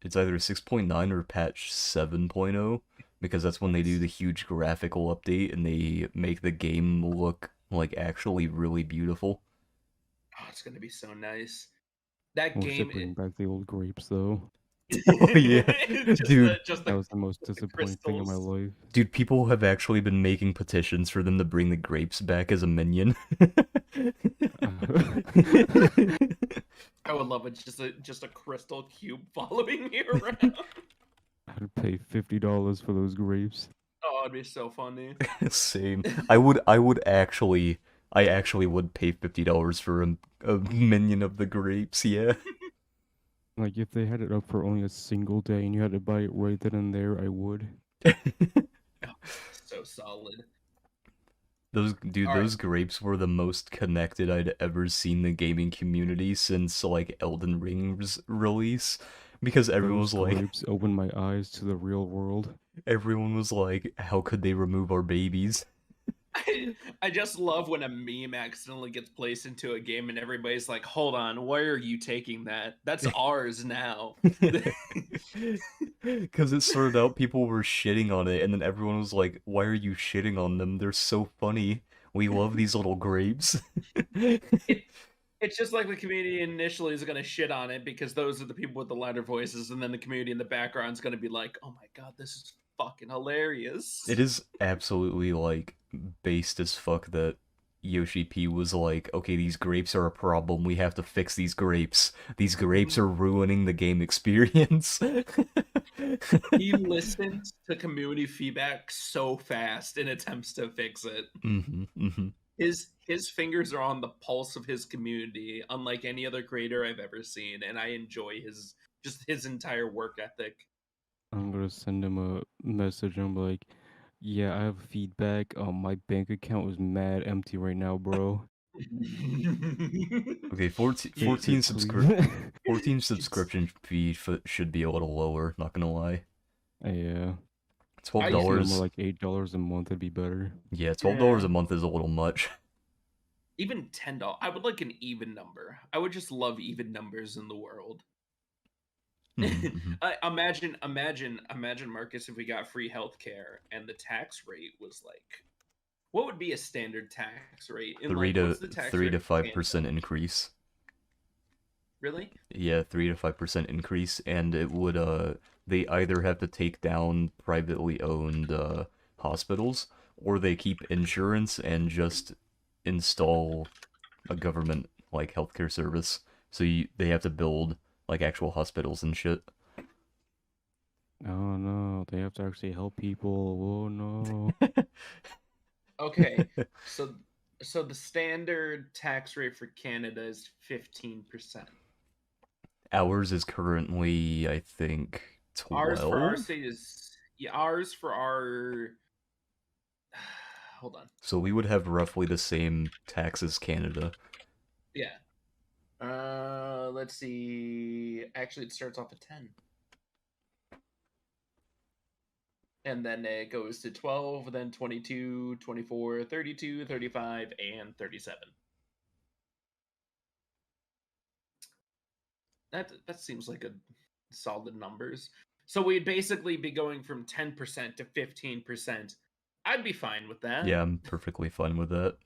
It's either 6.9 or patch 7.0 because that's when they do the huge graphical update and they make the game look like actually really beautiful. Oh, it's gonna be so nice. That I wish they game, bring back the old grapes though. Oh yeah, dude. just That was the most the disappointing thing in my crystals. life. Dude, people have actually been making petitions for them to bring the grapes back as a minion. I would love it. Just a crystal cube following me around. I'd pay $50 for those grapes. Oh, it'd be so funny. Same. I actually would pay $50 for a minion of the grapes, yeah. Like if they had it up for only a single day and you had to buy it right then and there, I would. So solid. Dude, All right. those grapes were the most connected I'd ever seen the gaming community since like Elden Ring's release. Because everyone Those was like, grapes opened my eyes to the real world. how could they remove our babies? I just love when a meme accidentally gets placed into a game and everybody's like, hold on, why are you taking that? That's ours now. Because it started out people were shitting on it, and then everyone was like, why are you shitting on them? They're so funny. We love these little grapes. it, it's just like the community initially is going to shit on it because those are the people with the louder voices, and then the community in the background is going to be like, oh my god, this is fucking hilarious. It is absolutely like based as fuck that Yoshi P was like, okay, these grapes are a problem. We have to fix these grapes. These grapes are ruining the game experience. He listens to community feedback so fast in attempts to fix it. Hmm. His fingers are on the pulse of his community, unlike any other creator I've ever seen, and I enjoy his entire work ethic. I'm gonna send him a message and be like, yeah, I have feedback. My bank account is mad empty right now, bro. Okay, 14, Fix it, 14 please. 14 subscription fee should be a little lower, not gonna lie. Yeah. Twelve I If no used more dollars like $8 a month, it'd be better. Yeah, $12 Yeah. a month is a little much. Even $10. I would like an even number. I would just love even numbers in the world. Mhm. Imagine, Marcus, if we got free healthcare and the tax rate was like, what would be a standard tax rate? And Three like, to what's the tax three rate to in 5% Canada? increase. Really? Yeah, 3 to 5% increase, and it would they either have to take down privately owned hospitals, or they keep insurance and just install a government like healthcare service. So they have to build like actual hospitals and shit. Oh no, they have to actually help people. Oh no. Okay, so the standard tax rate for Canada is 15%. Ours is currently, I think, Ours for our 12. state is yeah, ours for our hold on. So we would have roughly the same tax as Canada. Yeah. Let's see. Actually, it starts off at 10. And then it goes to 12, then 22, 24, 32, 35, and 37. That seems like a solid numbers. So we'd basically be going from 10% to 15%. I'd be fine with that. Yeah, I'm perfectly fine with that.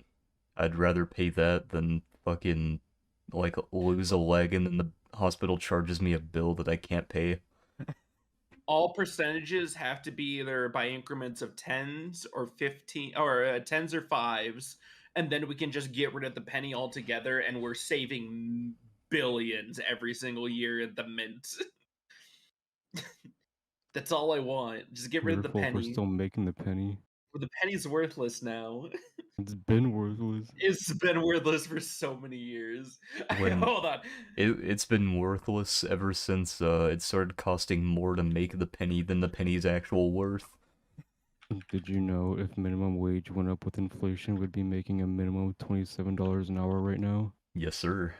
I'd rather pay that than fucking like lose a leg and then the hospital charges me a bill that I can't pay. All percentages have to be either by increments of tens or 15 or tens or fives, and then we can just get rid of the penny altogether, and we're saving billions every single year at the mint. That's all I want. Just get rid of the Wonderful if we're penny. still making the penny. The penny's worthless now. It's been worthless. It's been worthless for so many years. When Hold on. it's been worthless ever since it started costing more to make the penny than the penny's actual worth. Did you know if minimum wage went up with inflation, we'd be making a minimum of $27 an hour right now? Yes, sir.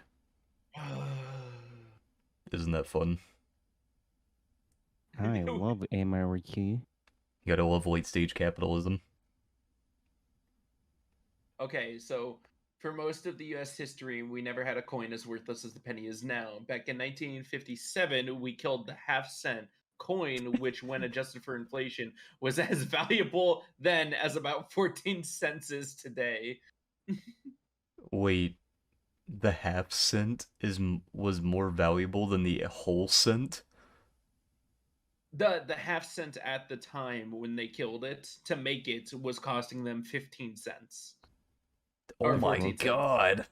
Isn't that fun? I love anarchy. You gotta love late stage capitalism. Okay, so for most of the US history, we never had a coin as worthless as the penny is now. Back in 1957, we killed the half-cent coin, which, when adjusted for inflation, was as valuable then as about 14 cents is today. Wait, the half cent was more valuable than the whole cent? The half cent at the time when they killed it to make it was costing them 15 cents. Oh Or my 14 cents. god.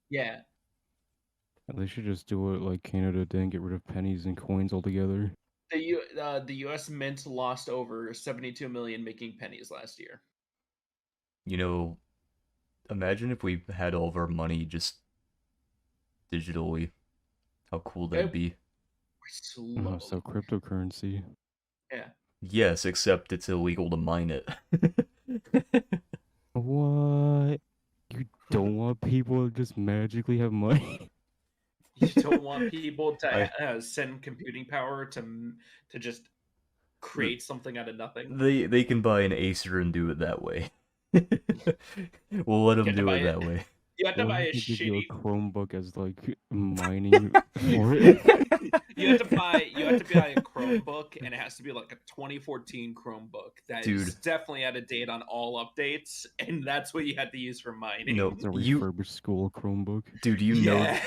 Yeah. They should just do it like Canada did and get rid of pennies and coins altogether. The US Mint lost over 72 million making pennies last year. You know, imagine if we had all of our money just digitally. How cool that'd be. Slow. So cryptocurrency. Yeah. Yes, except it's illegal to mine it. What? You don't want people to just magically have money? You don't want people to send computing power to just create something out of nothing. They can buy an Acer and do it that way. We'll let them do it that way. You have to What buy a if they give you a shitty. Chromebook as like mining for it? You have to buy a Chromebook, and it has to be like a 2014 Chromebook that is Dude. definitely out of date on all updates, and that's what you had to use for mining. No, It's a refurbished school Chromebook. dude, Yeah.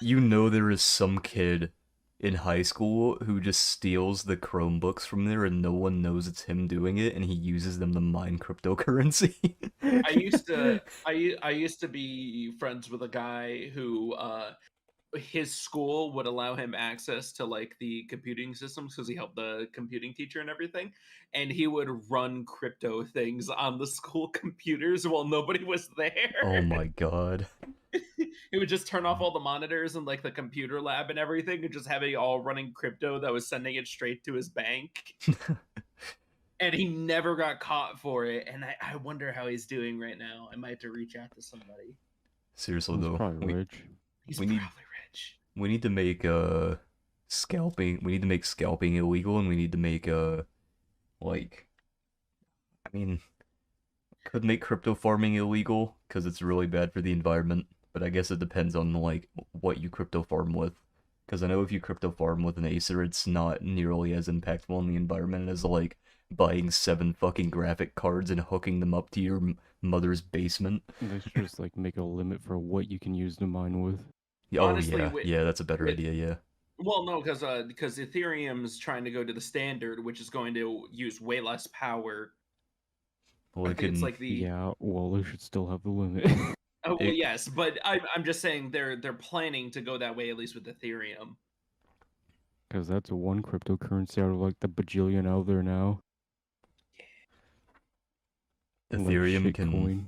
you know there is some kid in high school who just steals the Chromebooks from there and no one knows it's him doing it and he uses them to mine cryptocurrency. I used to be friends with a guy who his school would allow him access to like the computing systems because he helped the computing teacher and everything, and he would run crypto things on the school computers while nobody was there. Oh my god. He would just turn off all the monitors in like the computer lab and everything and just have it all running crypto that was sending it straight to his bank. And he never got caught for it, and I wonder how he's doing right now. I might have to reach out to somebody. Seriously He's though, probably rich. He's We need- probably rich. we need to make scalping. We need to make scalping illegal, and we need to make like, I mean, could make crypto farming illegal because it's really bad for the environment. But I guess it depends on like what you crypto farm with. Because I know if you crypto farm with an Acer, it's not nearly as impactful on the environment as like buying 7 fucking graphic cards and hooking them up to your mother's basement. They should just like make a limit for what you can use to mine with. Oh Honestly, yeah, yeah, that's a better with idea. Yeah. well, no, because Ethereum's trying to go to the standard, which is going to use way less power. Well, I it think it's can. like the Yeah, well, they should still have the limit. oh well, It, yes, but I'm just saying they're planning to go that way at least with Ethereum. Because that's one cryptocurrency out of like the bajillion out there now. Like Ethereum can. shitcoin.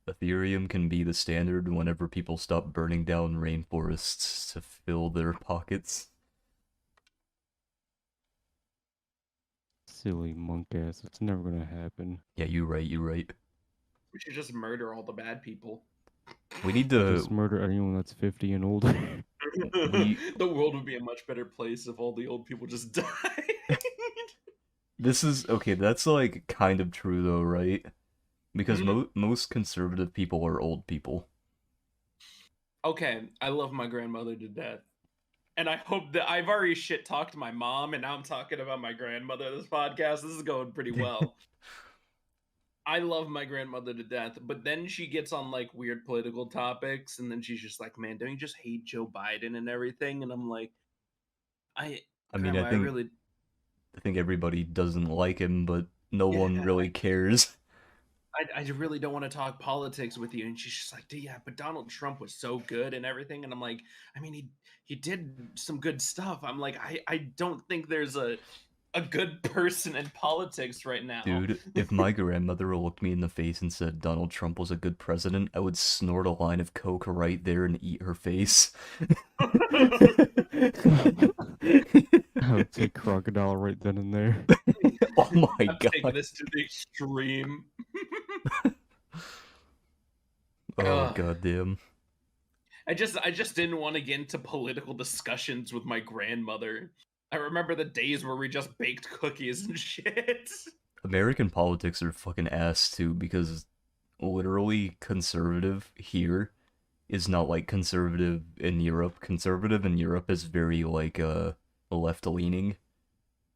Ethereum can be the standard whenever people stop burning down rainforests to fill their pockets. Silly monk ass. It's never gonna happen. Yeah, you right. You right. We should just murder all the bad people. We need Just to. murder anyone that's 50 and older. We. The world would be a much better place if all the old people just died. This is okay. That's like kind of true though, right? Because most conservative people are old people. Okay, I love my grandmother to death. And I hope that I've already shit talked my mom, and now I'm talking about my grandmother this podcast. This is going pretty well. I love my grandmother to death, but then she gets on like weird political topics, and then she's just like, "Man, don't you just hate Joe Biden and everything?" And I'm like, I mean, Grandma, I really, I think everybody doesn't like him, but no one yeah, really cares. I really don't want to talk politics with you. And she's just like, yeah, but Donald Trump was so good and everything. And I'm like, I mean, he did some good stuff. I'm like, I don't think there's a good person in politics right now. Dude, if my grandmother looked me in the face and said Donald Trump was a good president, I would snort a line of coke right there and eat her face. I would take crocodile right then and there. Oh my I'm taking god. this to the extreme. Oh Ugh. goddamn. I just didn't want to get into political discussions with my grandmother. I remember the days where we just baked cookies and shit. American politics are fucking ass too because literally conservative here is not like conservative in Europe. Conservative in Europe is very like left leaning.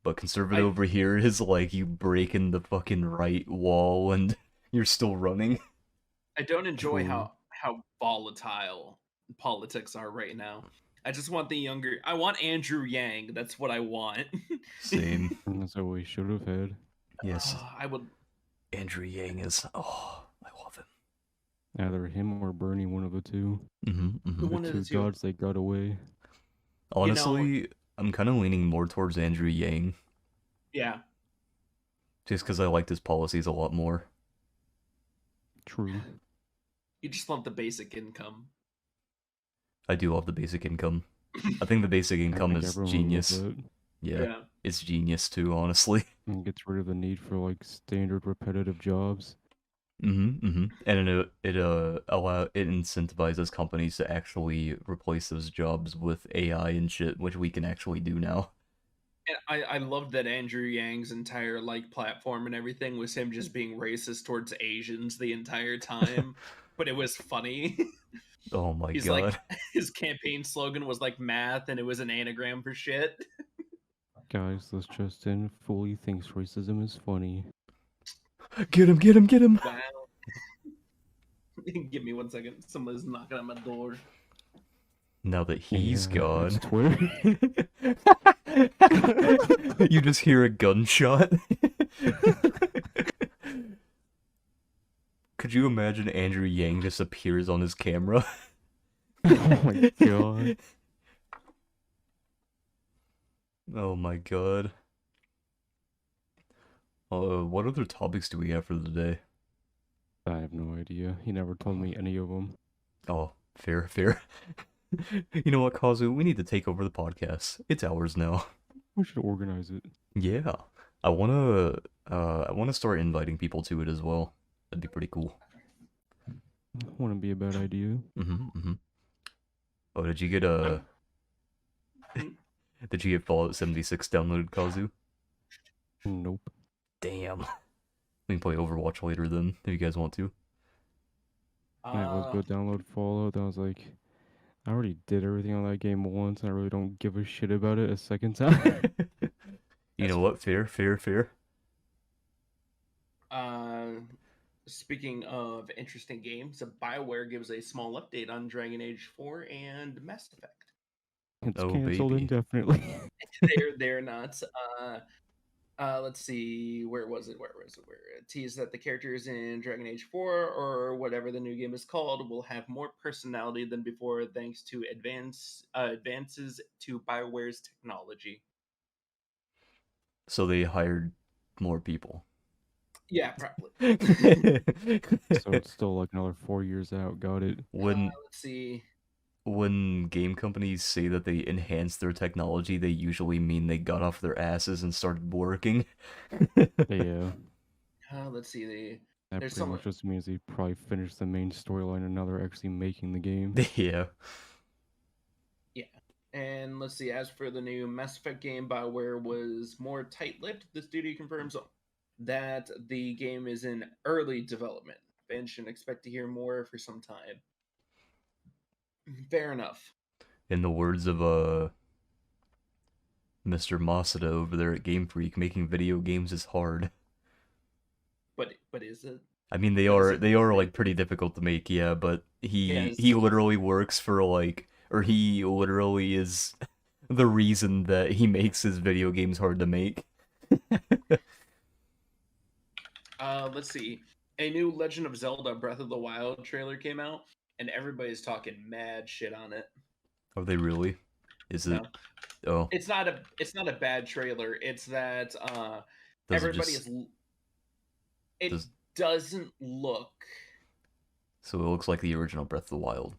But conservative over here is like you breaking the fucking right wall and you're still running. I don't enjoy True. how volatile politics are right now. I just want the younger. I want Andrew Yang. That's what I want. Same. And that's what we should have had. Yes. I would. Andrew Yang is. Oh, I love him. Either him or Bernie, one of the two. Mm-hmm. One The of the two two. gods they got away. Honestly, I'm kind of leaning more towards Andrew Yang. Yeah. Just because I liked his policies a lot more. True. You just want the basic income. I do love the basic income. I think the basic I income think is everyone genius. loves it. Yeah, it's genius too, honestly. And gets rid of the need for like standard repetitive jobs. And it incentivizes companies to actually replace those jobs with AI and shit, which we can actually do now. And I loved that Andrew Yang's entire like platform and everything was him just being racist towards Asians the entire time, but it was funny. Oh my He's god. like his campaign slogan was like math, and it was an anagram for shit. Guys, let's just in. Fully thinks racism is funny. Get him, get him, get him! Wow. Give me 1 second. Someone's knocking on my door. Now that he's gone. It's Twitter. You just hear a gunshot. Could you imagine Andrew Yang just appears on his camera? Oh my god. Oh my god. What other topics do we have for the day? I have no idea. He never told me any of them. Oh, fair, fair. You know what, Kazu? We need to take over the podcast. It's ours now. We should organize it. Yeah. I wanna start inviting people to it as well. That'd be pretty cool. Wouldn't be a bad idea. Oh, did you get did you get Fallout 76 downloaded, Kazu? Nope. Damn. We can play Overwatch later then, if you guys want to. Yeah, let's go download Fallout. I was like, I already did everything on that game once, and I really don't give a shit about it a second time. You know what? Fair, fair, fair. Speaking of interesting games, BioWare gives a small update on Dragon Age 4 and Mass Effect. It's Oh, canceled baby. indefinitely. They're not. Let's see, where was it? Where was it? Where it teased that the characters in Dragon Age 4 or whatever the new game is called will have more personality than before, thanks to advances to BioWare's technology. So they hired more people. Yeah, probably. So it's still like another 4 years out. Got it. when Let's see. when game companies say that they enhanced their technology, they usually mean they got off their asses and started working. Yeah. Let's see. That There's pretty some. much just means they probably finished the main storyline and now they're actually making the game. Yeah. Yeah. And let's see, as for the new Mass Effect game, BioWare was more tight lipped. The studio confirms that the game is in early development. Fans should expect to hear more for some time. Fair enough. In the words of Mr. Masada over there at Game Freak, making video games is hard. But is it? I mean, But is they it are hard? like pretty difficult to make, yeah, but Yes. he literally works for like, or he literally is the reason that he makes his video games hard to make. Let's see. A new Legend of Zelda Breath of the Wild trailer came out, and everybody's talking mad shit on it. Are they really? Is it? No, Oh, it's not a bad trailer. It's that does it everybody just is. It does doesn't look. so it looks like the original Breath of the Wild.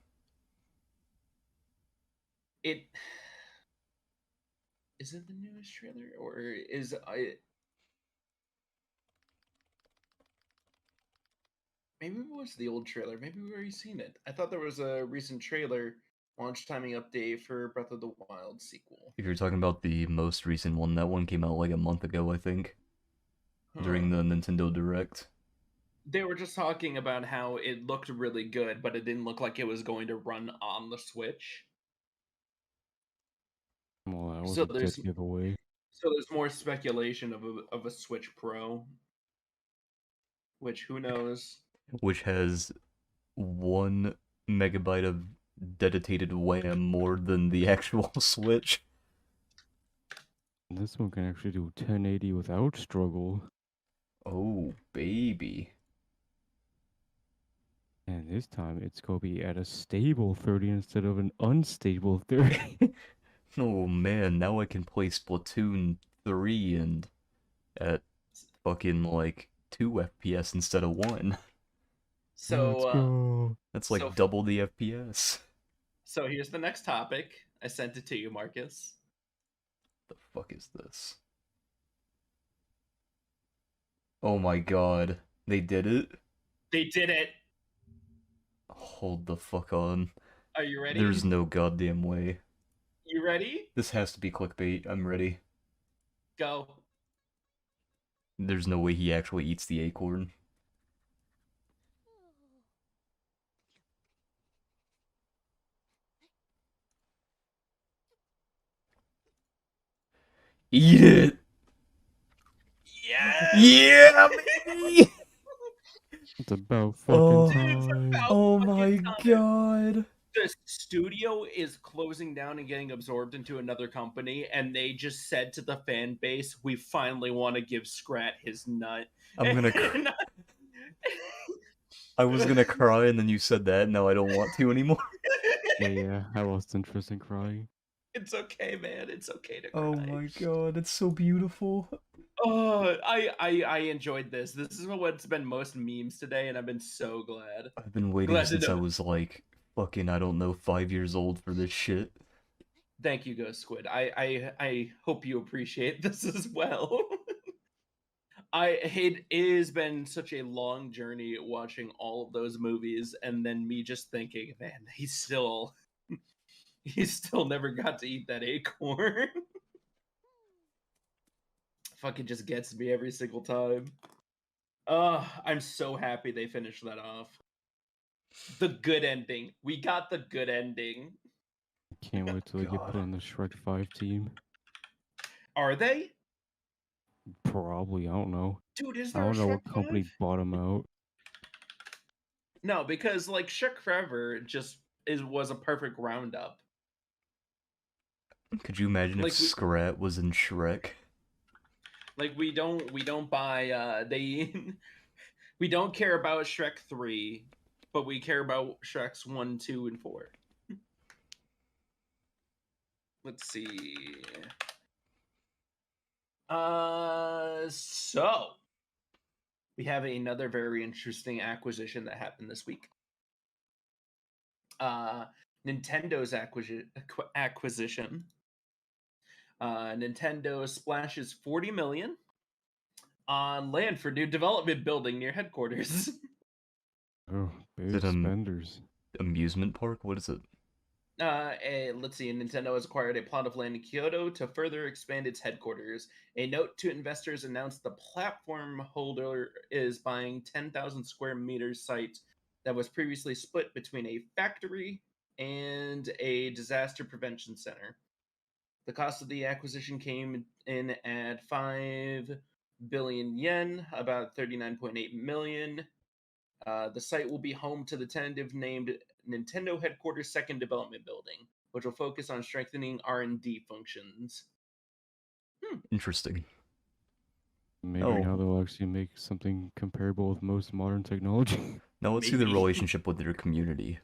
It is it the newest trailer or is I? Maybe it was the old trailer. Maybe we've already seen it. I thought there was a recent trailer launch timing update for Breath of the Wild sequel. If you're talking about the most recent one, that one came out like a month ago, I think, during Huh. the Nintendo Direct. They were just talking about how it looked really good, but it didn't look like it was going to run on the Switch. Well, that was So a dead there's giveaway. so there's more speculation of a Switch Pro, which who knows. Which has 1 megabyte of dedicated RAM more than the actual Switch. This one can actually do 1080 without struggle. Oh, baby. And this time it's going to be at a stable 30 instead of an unstable 30. Oh man, now I can play Splatoon 3 and at fucking like 2 FPS instead of 1. So Let's go. That's so like double the FPS. so here's the next topic. I sent it to you, Marcus. The fuck is this? Oh my god. They did it? They did it. Hold the fuck on. Are you ready? There's no goddamn way. You ready? This has to be clickbait. I'm ready. Go. There's no way he actually eats the acorn. Eat it! Yes. Yeah, baby! It's about Oh. fucking It's time. about Oh fucking my time. god. The studio is closing down and getting absorbed into another company, and they just said to the fan base, "We finally want to give Scrat his nut." I'm gonna I was gonna cry and then you said that, now I don't want to anymore. Yeah, I lost interest in crying. It's okay, man. It's okay to cry. Oh my god, it's so beautiful. Oh, I enjoyed this. This is what's been most memes today, and I've been so glad. I've been waiting Glad to since I know. was like fucking, I don't know, 5 years old for this shit. Thank you, Ghost Squid. I hope you appreciate this as well. It has been such a long journey watching all of those movies, and then me just thinking, man, he still never got to eat that acorn. Fucking just gets me every single time. I'm so happy they finished that off. The good ending. We got the good ending. Can't wait till they get put God. on the Shrek 5 team. Are they? Probably, I don't know. Dude, is I there a don't know Shrek what company 5? bought them out. No, because like Shrek Forever just was a perfect roundup. Could you imagine if Like Scrat was in Shrek? we don't buy they we don't care about Shrek 3, but we care about Shreks 1, 2, and 4. Let's see. So we have another very interesting acquisition that happened this week. Nintendo's acquisition. Nintendo splashes 40 million on land for new development building near headquarters. Oh, Is big it an spenders. amusement park? What is it? Let's see. Nintendo has acquired a plot of land in Kyoto to further expand its headquarters. A note to investors announced the platform holder is buying 10,000 square meters site that was previously split between a factory and a disaster prevention center. The cost of the acquisition came in at 5 billion yen, about 39.8 million. The site will be home to the tentative named Nintendo Headquarters Second Development Building, which will focus on strengthening R&D functions. Interesting. Maybe Oh. now they'll actually make something comparable with most modern technology. Now let's see the Maybe. relationship with their community.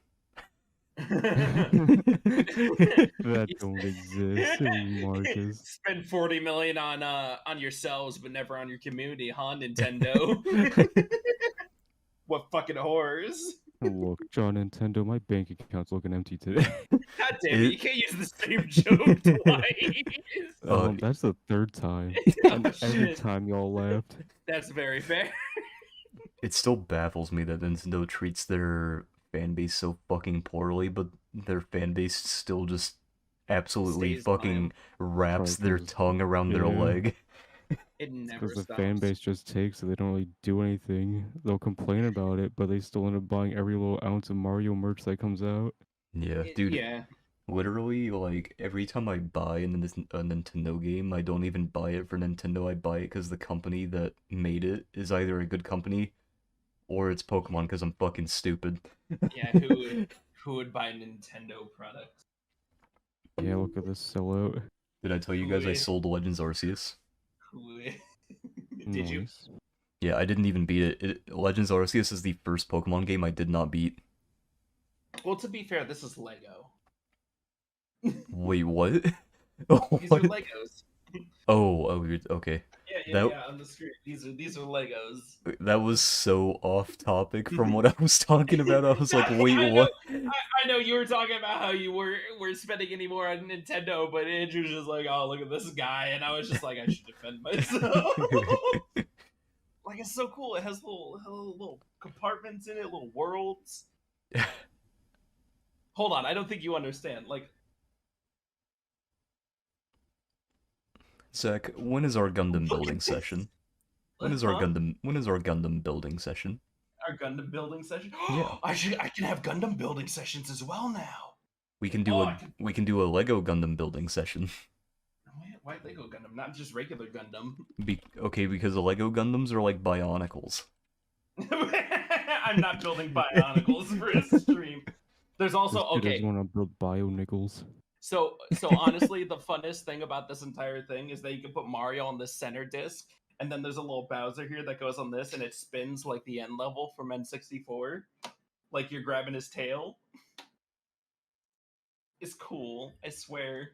That don't exist, Marcus. Spend 40 million on yourselves, but never on your community, huh, Nintendo? What fucking horrors! Look, John Nintendo, my bank account's looking empty today. God damn it! You can't use the same joke twice. That's the third time. Oh, And every shit. time y'all laughed. That's very fair. It still baffles me that Nintendo treats their fan base so fucking poorly, but their fan base still just absolutely Stays by 'em. fucking wraps Right, their 'cause- tongue around their yeah. leg. It never Because the stops. fan base just takes it, they don't really do anything. They'll complain about it, but they still end up buying every little ounce of Mario merch that comes out. Yeah, dude. Yeah. Literally, like, every time I buy a Nintendo game, I don't even buy it for Nintendo, I buy it because the company that made it is either a good company or it's Pokemon because I'm fucking stupid. Yeah, who would buy Nintendo products? Yeah, look at this sellout. Did I tell you guys I Wait. sold Legends Arceus? Did you? Nice. Yeah, I didn't even beat it. Legends Arceus is the first Pokemon game I did not beat. Well, to be fair, this is Lego. Wait, what? These are What? Legos. Okay. Yeah, That- on the screen. These are Legos. That was so off topic from what I was talking about. I was like, wait, I know, what? I know you were talking about how you were spending any more on Nintendo, but Andrew's just like, oh, look at this guy, and I was just like, I should defend myself. Like, it's so cool. It has little compartments in it, little worlds. Hold on, I don't think you understand. Like, Zach, when is our Gundam building session? When is our huh? Gundam building session? Our Gundam building session. Yeah. I can have Gundam building sessions as well now. We can do a Lego Gundam building session. Why Lego Gundam, not just regular Gundam? Because the Lego Gundams are like Bionicles. I'm not building Bionicles for a stream. There's also This kid doesn't want to build bio nickels. So honestly, the funnest thing about this entire thing is that you can put Mario on the center disc, and then there's a little Bowser here that goes on this, and it spins like the end level from N64, like you're grabbing his tail. It's cool, I swear.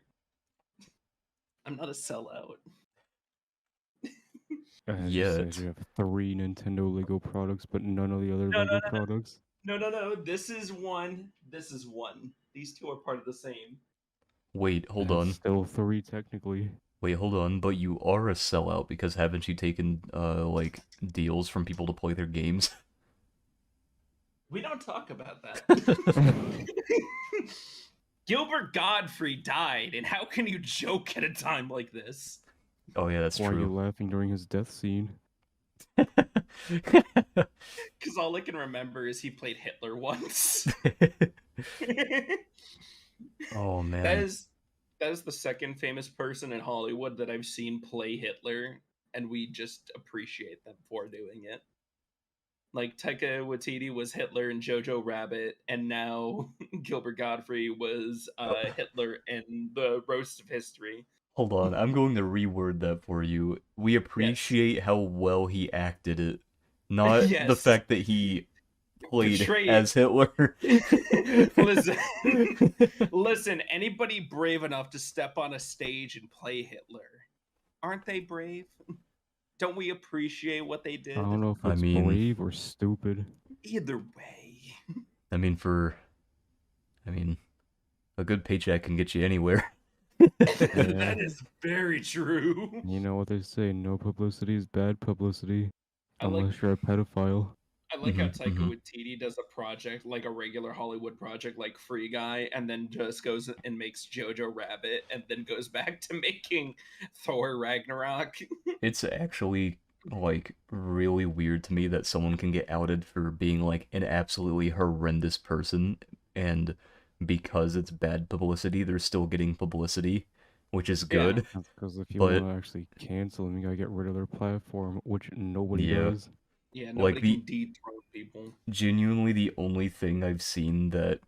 I'm not a sellout. Yet. You have 3 Nintendo Lego products, but none of the other Lego products. No. This is one. This is one. These two are part of the same. Wait, hold That's on. Still 3 technically. Wait, hold on. But you are a sellout because haven't you taken like deals from people to play their games? We don't talk about that. Gilbert Godfrey died, and how can you joke at a time like this? Oh yeah, that's Why are you true. laughing during his death scene? Because all I can remember is he played Hitler once. Oh man. That is the second famous person in Hollywood that I've seen play Hitler, and we just appreciate them for doing it. Like Taika Waititi was Hitler in Jojo Rabbit, and now Gilbert Godfrey was Hitler in the Roast of History. Hold on, I'm going to reword that for you. We Yes. appreciate how well he acted it, not the Yes. fact that he played Portrayed. as Hitler. Listen, listen. Anybody brave enough to step on a stage and play Hitler, aren't they brave? Don't we appreciate what they I did? don't know if I it's mean- brave or stupid. Either way. I mean, a good paycheck can get you anywhere. That is very true. You know what they say, no publicity is bad publicity. I like Unless you're a pedophile. I like how Mhm, Taika mhm. Waititi does a project like a regular Hollywood project like Free Guy, and then just goes and makes Jojo Rabbit, and then goes back to making Thor Ragnarok. It's actually like really weird to me that someone can get outed for being like an absolutely horrendous person, and because it's bad publicity, they're still getting publicity, which is Yeah. good. That's because if you But- want to actually cancel them, you gotta get rid of their platform, which nobody Yeah. does. Yeah, Like nobody the- can dethrone people. Genuinely, the only thing I've seen that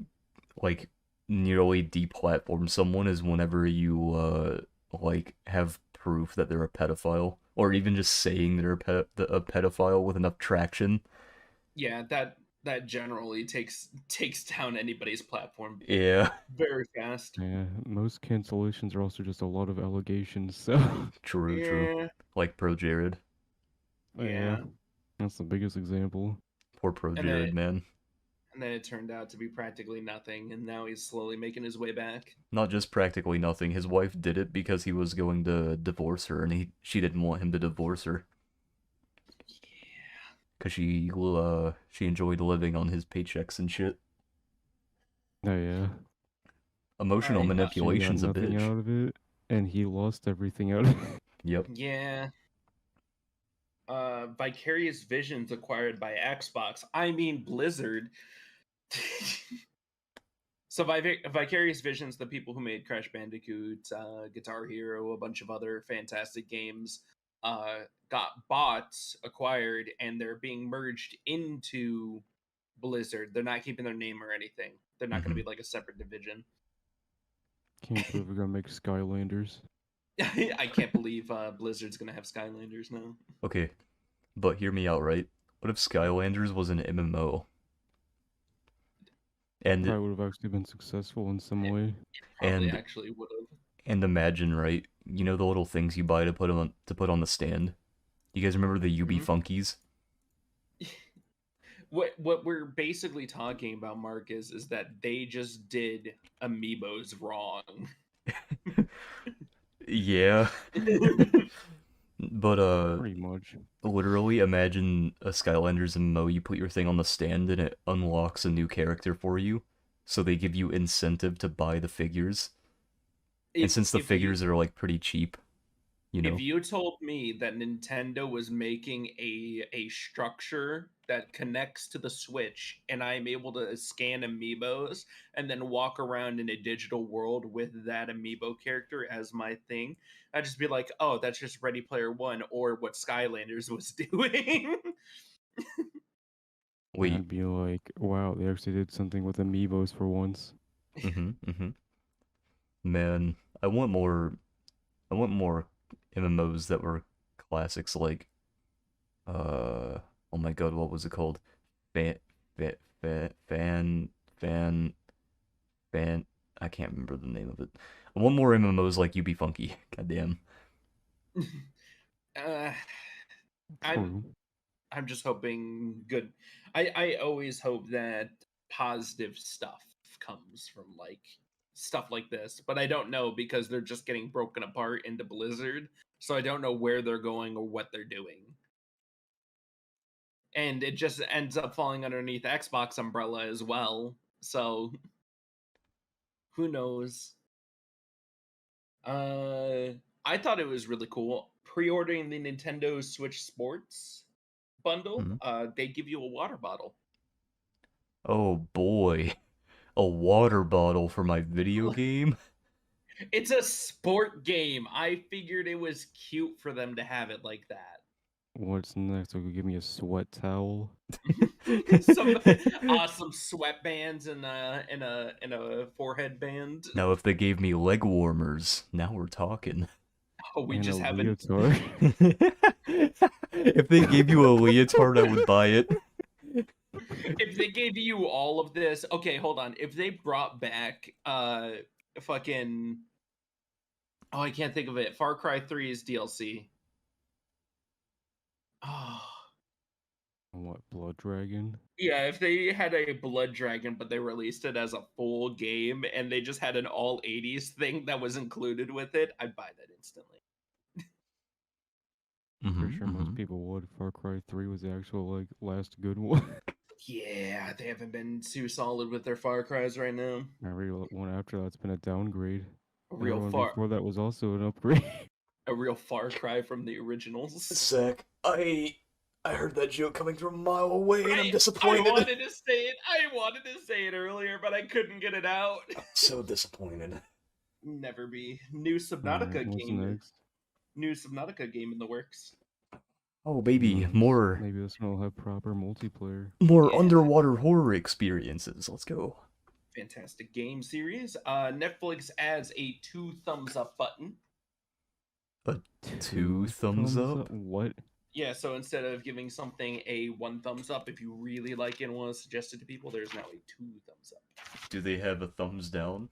like nearly deplatform someone is whenever you like have proof that they're a pedophile, or even just saying they're a pedophile with enough traction. Yeah, that generally takes down anybody's platform Yeah, very fast. Yeah, most cancellations are also just a lot of allegations, so true. Yeah, Like Pro Jared. yeah. that's the biggest example. Poor Pro And Jared, then- man. And then it turned out to be practically nothing, and now he's slowly making his way back. Not just practically nothing. His wife did it because he was going to divorce her, and she didn't want him to divorce her. Yeah. Because she enjoyed living on his paychecks and shit. Oh yeah. Emotional Alright, manipulation's She a got nothing bitch. out of it, and he lost everything out of it. Yep. Yeah. Vicarious Visions acquired by Xbox. I mean Blizzard. So Vicarious Visions, the people who made Crash Bandicoot, Guitar Hero, a bunch of other fantastic games, got bought, acquired, and they're being merged into Blizzard. They're not keeping their name or anything. They're not going to be like a separate division. Can't believe we're gonna make Skylanders. I can't believe Blizzard's going to have Skylanders now. Okay, but hear me out, right? What if Skylanders was an MMO? And Probably would have actually been successful in some way. Probably And- actually would have. and imagine, right? You know the little things you buy to put on the stand. You guys remember the UB Mhm. Funkies? What we're basically talking about, Mark, is that they just did amiibos wrong. Yeah. But Pretty much. literally imagine a Skylanders MMO. You put your thing on the stand and it unlocks a new character for you. So they give you incentive to buy the figures. And since the figures are like pretty cheap, you know. If you told me that Nintendo was making a structure that connects to the Switch and I'm able to scan amiibos and then walk around in a digital world with that amiibo character as my thing, I'd just be like, oh, that's just Ready Player One or what Skylanders was doing. Wait. I'd be like, wow, they actually did something with amiibos for once. Mm-hmm. Man, I want more MMOs that were classics like oh my god, what was it called? Fan fan fan fan I can't remember the name of it. I want more MMOs like UB Funky. Goddamn. uh, True. I'm just hoping good. I always hope that positive stuff comes from like stuff like this, but I don't know because they're just getting broken apart into Blizzard, so I don't know where they're going or what they're doing. And it just ends up falling underneath Xbox umbrella as well. So who knows? I thought it was really cool. Pre-ordering the Nintendo Switch Sports bundle, they give you a water bottle. Oh boy. A water bottle for my video game? It's a sport game. I figured it was cute for them to have it like that. What's next? Will you give me a sweat towel? some awesome sweatbands and a forehead band. Now, if they gave me leg warmers, now we're talking. Oh, we And a just haven't. leotard. If they gave you a leotard, I would buy it. If they gave you all of this, okay, hold on. If they brought back fucking oh, I can't think of it. Far Cry 3's DLC. Oh. What, Blood Dragon? Yeah, if they had a Blood Dragon, but they released it as a full game and they just had an all 80s thing that was included with it, I'd buy that instantly. Pretty sure most people would. Far Cry 3 was the actual, like, last good one. Yeah, they haven't been too solid with their Far Cries right now. Every one after that's been a downgrade. A real far before that was also an upgrade. a real Far Cry from the originals. Zach, I heard that joke coming from a mile away, and I'm disappointed. I wanted to say it. I wanted to say it earlier, but I couldn't get it out. I'm so disappointed. Never be. New Subnautica Alright, what's game. next? New Subnautica game in the works. Oh, baby, Nice. more Maybe this one will have proper multiplayer. more Yeah. underwater horror experiences. Let's go. Fantastic game series. Netflix adds a 2 thumbs up button. A 2 thumbs up? What? Yeah, so instead of giving something a 1 thumbs up, if you really like it and want to suggest it to people, there's now a 2 thumbs up. Do they have a thumbs down?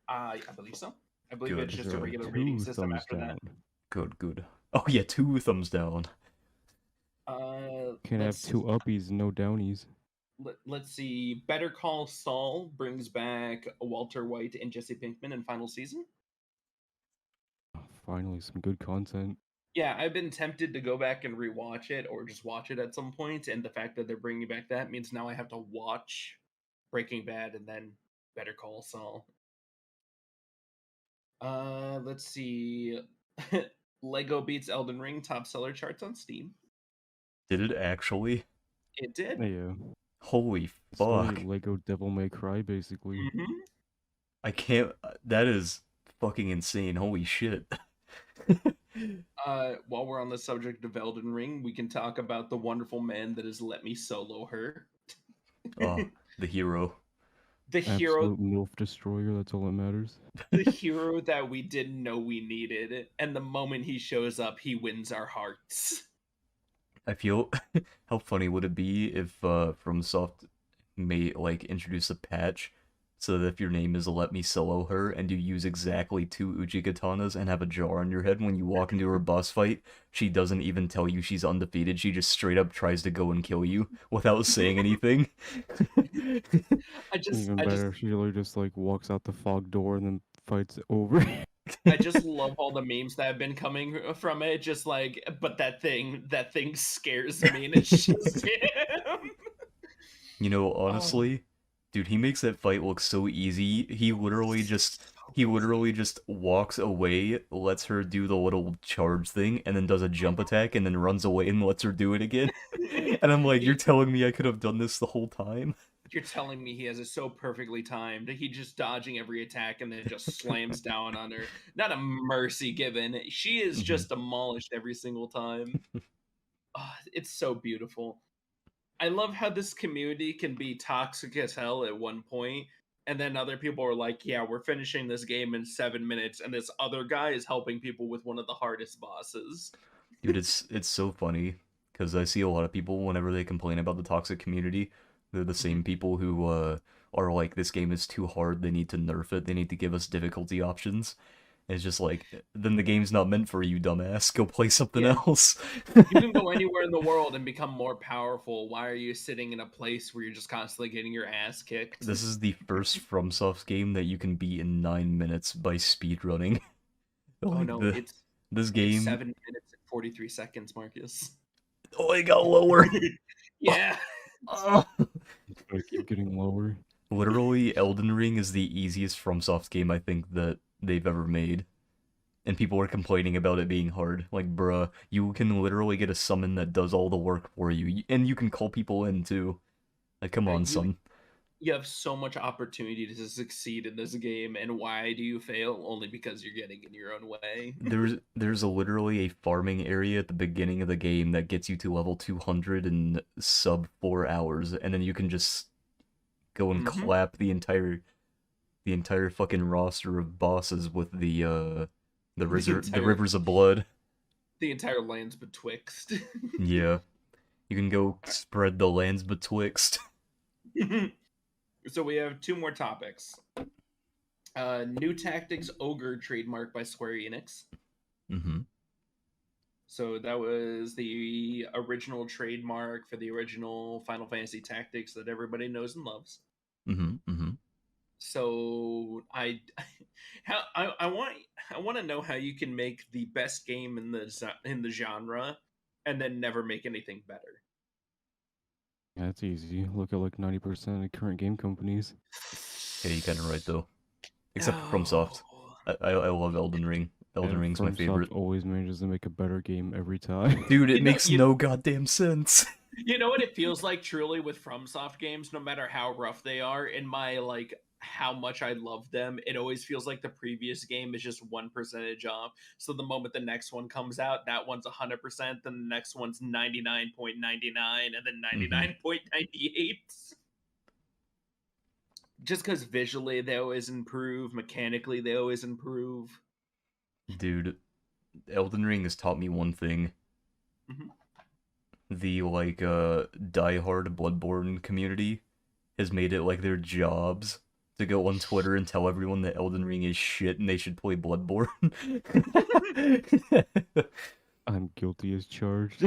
I believe so. I believe Good. it's just a There are regular 2 rating system thumbs after that. down. Good. Oh yeah, 2 thumbs down. Can't have 2 uppies, no downies. Let's see. Better Call Saul brings back Walter White and Jesse Pinkman in final season. Finally, some good content. Yeah, I've been tempted to go back and rewatch it or just watch it at some point, and the fact that they're bringing back that means now I have to watch Breaking Bad and then Better Call Saul. Let's see. Lego beats Elden Ring top seller charts on Steam. Did it actually? It did. Yeah. Holy It's fuck. like Lego Devil May Cry, basically. Mm-hmm. I can't. That is fucking insane. Holy shit. While we're on the subject of Elden Ring, we can talk about the wonderful man that has let me solo her. Oh, the hero. The hero, Absolute MILF destroyer, that's all that matters. the hero that we didn't know we needed, and the moment he shows up, he wins our hearts. I feel how funny would it be if FromSoft may like introduce a patch so that if your name is Let Me Solo Her and you use exactly 2 Uchi katanas and have a jar on your head when you walk into her boss fight, she doesn't even tell you she's undefeated. She just straight up tries to go and kill you without saying anything. Even better, she literally just like walks out the fog door and then fights over. I just love all the memes that have been coming from it. Just like, but that thing scares me, and it's just him. You know, honestly, dude, he makes that fight look so easy. He literally just walks away, lets her do the little charge thing, and then does a jump attack, and then runs away and lets her do it again. And I'm like, you're telling me I could have done this the whole time? You're telling me he has it so perfectly timed. He just dodging every attack and then just slams down on her. Not a mercy given. She is just demolished every single time. Oh, it's so beautiful. I love how this community can be toxic as hell at one point, and then other people are like, yeah, we're finishing this game in 7 minutes, and this other guy is helping people with one of the hardest bosses. Dude, it's so funny, because I see a lot of people, whenever they complain about the toxic community, they're the same people who are like, this game is too hard, they need to nerf it, they need to give us difficulty options. It's just like, then the game's not meant for you, dumbass. Go play something else. You can go anywhere in the world and become more powerful. Why are you sitting in a place where you're just constantly getting your ass kicked? This is the first FromSoft game that you can beat in 9 minutes by speedrunning. Oh no, this it's game... 7 minutes and 43 seconds, Marcus. Oh, it got lower! Yeah! Oh. It's gonna keep getting lower. Literally, Elden Ring is the easiest FromSoft game I think that they've ever made. And people are complaining about it being hard. Like, bruh, you can literally get a summon that does all the work for you. And you can call people in, too. Like, come on, son. You have so much opportunity to succeed in this game, and why do you fail? Only because you're getting in your own way. There's literally a farming area at the beginning of the game that gets you to level 200 in sub 4 hours, and then you can just go and Mm-hmm. clap the entire fucking roster of bosses with the rivers of blood. The entire land's betwixt. Yeah, you can go spread the lands betwixt. So we have two more topics. New Tactics Ogre trademark by Square Enix. Mm-hmm. So that was the original trademark for the original Final Fantasy Tactics that everybody knows and loves. Mm-hmm. Mm-hmm. So I want to know how you can make the best game in the genre and then never make anything better. Yeah, it's easy. Look at like 90% of current game companies. Yeah, you kind of right though. Except for FromSoft. Oh. I love Elden Ring. Elden And Ring's my FromSoft favorite. always manages to make a better game every time. Dude, it You know- makes you- no goddamn sense. You know what it feels like truly with FromSoft games, no matter how rough they are, in my like how much I love them, it always feels like the previous game is just 1% off. So the moment the next one comes out, that one's 100%, then the next one's 99.99, and then 99.98. Just because visually they always improve, mechanically they always improve. Dude, Elden Ring has taught me one thing. Mhm. The diehard Bloodborne community has made it like their jobs to go on Twitter and tell everyone that Elden Ring is shit and they should play Bloodborne. I'm guilty as charged.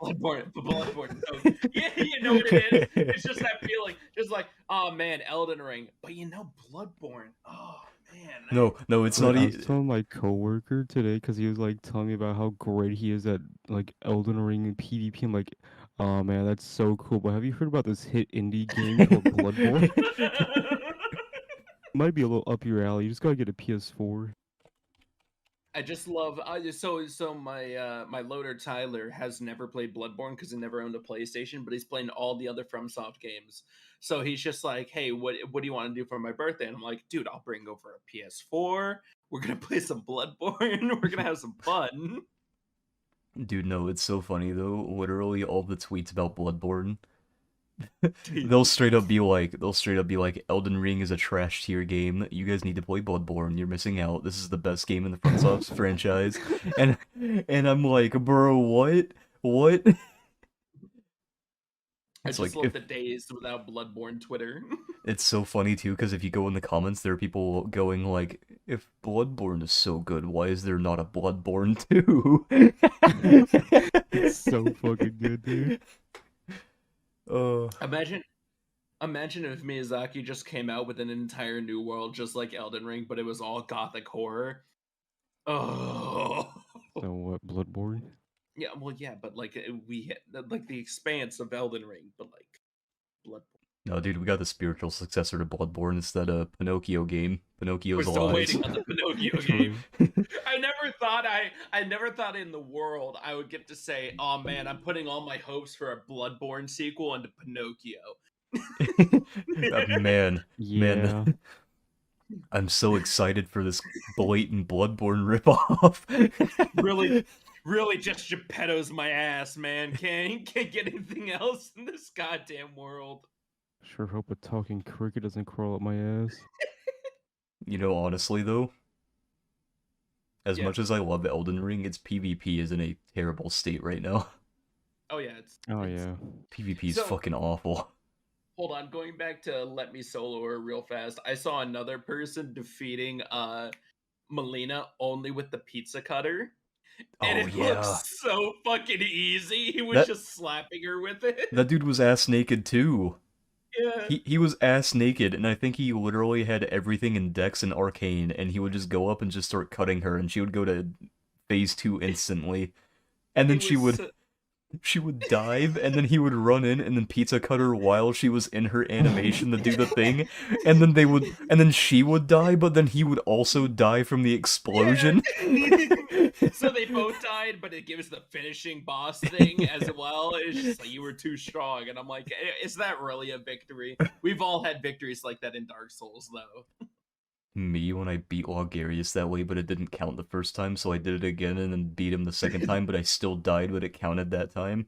Bloodborne. So, yeah, you know what it is? It's just that feeling. Just like, oh man, Elden Ring. But you know, Bloodborne. Oh man. No, it's Like, not. I was telling my coworker today because he was like telling me about how great he is at like Elden Ring and PvP. I'm like, oh man, that's so cool. But have you heard about this hit indie game called Bloodborne? Might be a little up your alley. You just gotta get a PS4. I just love. So my loader Tyler has never played Bloodborne because he never owned a PlayStation, but he's playing all the other FromSoft games. So he's just like, hey, what do you want to do for my birthday? And I'm like, dude, I'll bring over a PS4. We're gonna play some Bloodborne. We're gonna have some fun. Dude, no, it's so funny though. Literally, all the tweets about Bloodborne, Dude. they'll straight up be like, Elden Ring is a trash tier game. You guys need to play Bloodborne. You're missing out. This is the best game in the FromSoft franchise. And I'm like, bro, what? What? I It's just like love the days without Bloodborne Twitter. it's so funny too, because if you go in the comments, there are people going like, if Bloodborne is so good, why is there not a Bloodborne 2? It's so fucking good, dude. Imagine if Miyazaki just came out with an entire new world just like Elden Ring, but it was all gothic horror. Oh. So what, Bloodborne? Yeah, well, yeah, but like we hit like the expanse of Elden Ring, but like Bloodborne. No, dude, we got the spiritual successor to Bloodborne. It's that Pinocchio game. We're Pinocchio's still Lies. waiting on the Pinocchio game. I never thought in the world I would get to say, "Oh man, I'm putting all my hopes for a Bloodborne sequel into Pinocchio." Man, Yeah. I'm so excited for this blatant Bloodborne ripoff. Really, just Geppetto's my ass, man. Can't get anything else in this goddamn world. Sure hope a talking cricket doesn't crawl up my ass. You know, honestly though, as Yeah. much as I love Elden Ring, its PvP is in a terrible state right now. Oh yeah, Oh it's- yeah. PvP is So- fucking awful. Hold on, going back to Let Me Solo Her real fast. I saw another person defeating Melina only with the pizza cutter. And Oh it yeah, looks so fucking easy. He was That- just slapping her with it. that dude was ass naked too. Yeah. He was ass naked, and I think he literally had everything in Dex and Arcane, and he would just go up and just start cutting her, and she would go to phase 2 instantly. And then He she was would, She would dive, and then he would run in and then pizza cut her while she was in her animation to do the thing, and then she would die, but then he would also die from the explosion. So they both died, but it gives the finishing boss thing as well. It's just like, you were too strong, and I'm like, is that really a victory? We've all had victories like that in Dark Souls, though. Me when I beat Logarius that way, but it didn't count the first time, so I did it again and then beat him the second time, but I still died, but it counted that time.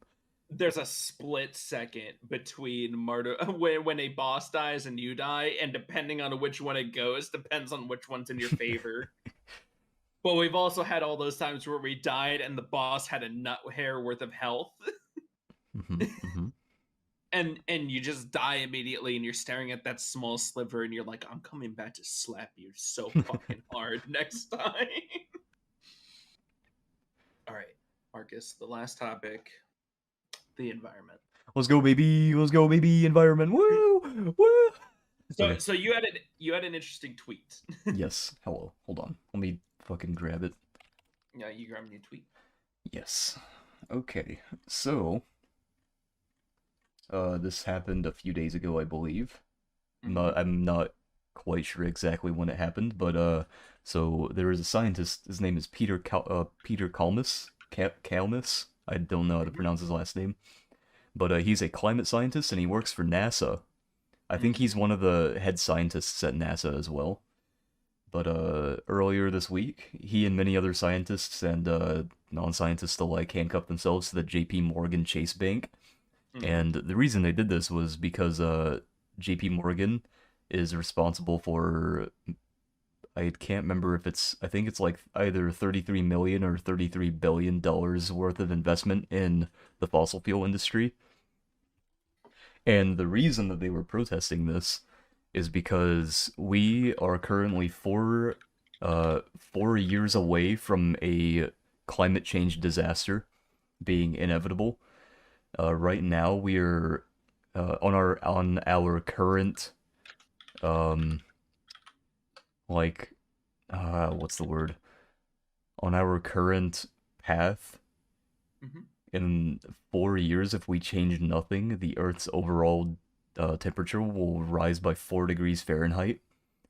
There's a split second between martyr when a boss dies and you die, and depending on which one it goes, depends on which one's in your favor. But we've also had all those times where we died and the boss had a nut hair worth of health. And you just die immediately, and you're staring at that small sliver, and you're like, I'm coming back to slap you so fucking hard next time. All right, Marcus, the last topic, the environment. Let's go, baby! Let's go, baby! Environment! Woo! Woo! So, Okay. so you had an interesting tweet. Yes. Hello. Hold on. Let me fucking grab it. Yeah, you grabbed me a tweet. Yes. Okay. So, this happened a few days ago, I believe. I'm not quite sure exactly when it happened, but so there is a scientist. His name is Peter Kalmus. Kalmus. I don't know how to pronounce his last name, but he's a climate scientist and he works for NASA. I think he's one of the head scientists at NASA as well. But earlier this week, he and many other scientists and non-scientists alike handcuffed themselves to the J.P. Morgan Chase Bank. And the reason they did this was because J.P. Morgan is responsible for, I can't remember if I think it's like either 33 million or 33 billion dollars worth of investment in the fossil fuel industry. And the reason that they were protesting this is because we are currently 4 years away from a climate change disaster being inevitable. Right now, we're on our current what's the word? On our current path. In 4 years, if we change nothing, the Earth's overall temperature will rise by 4 degrees Fahrenheit,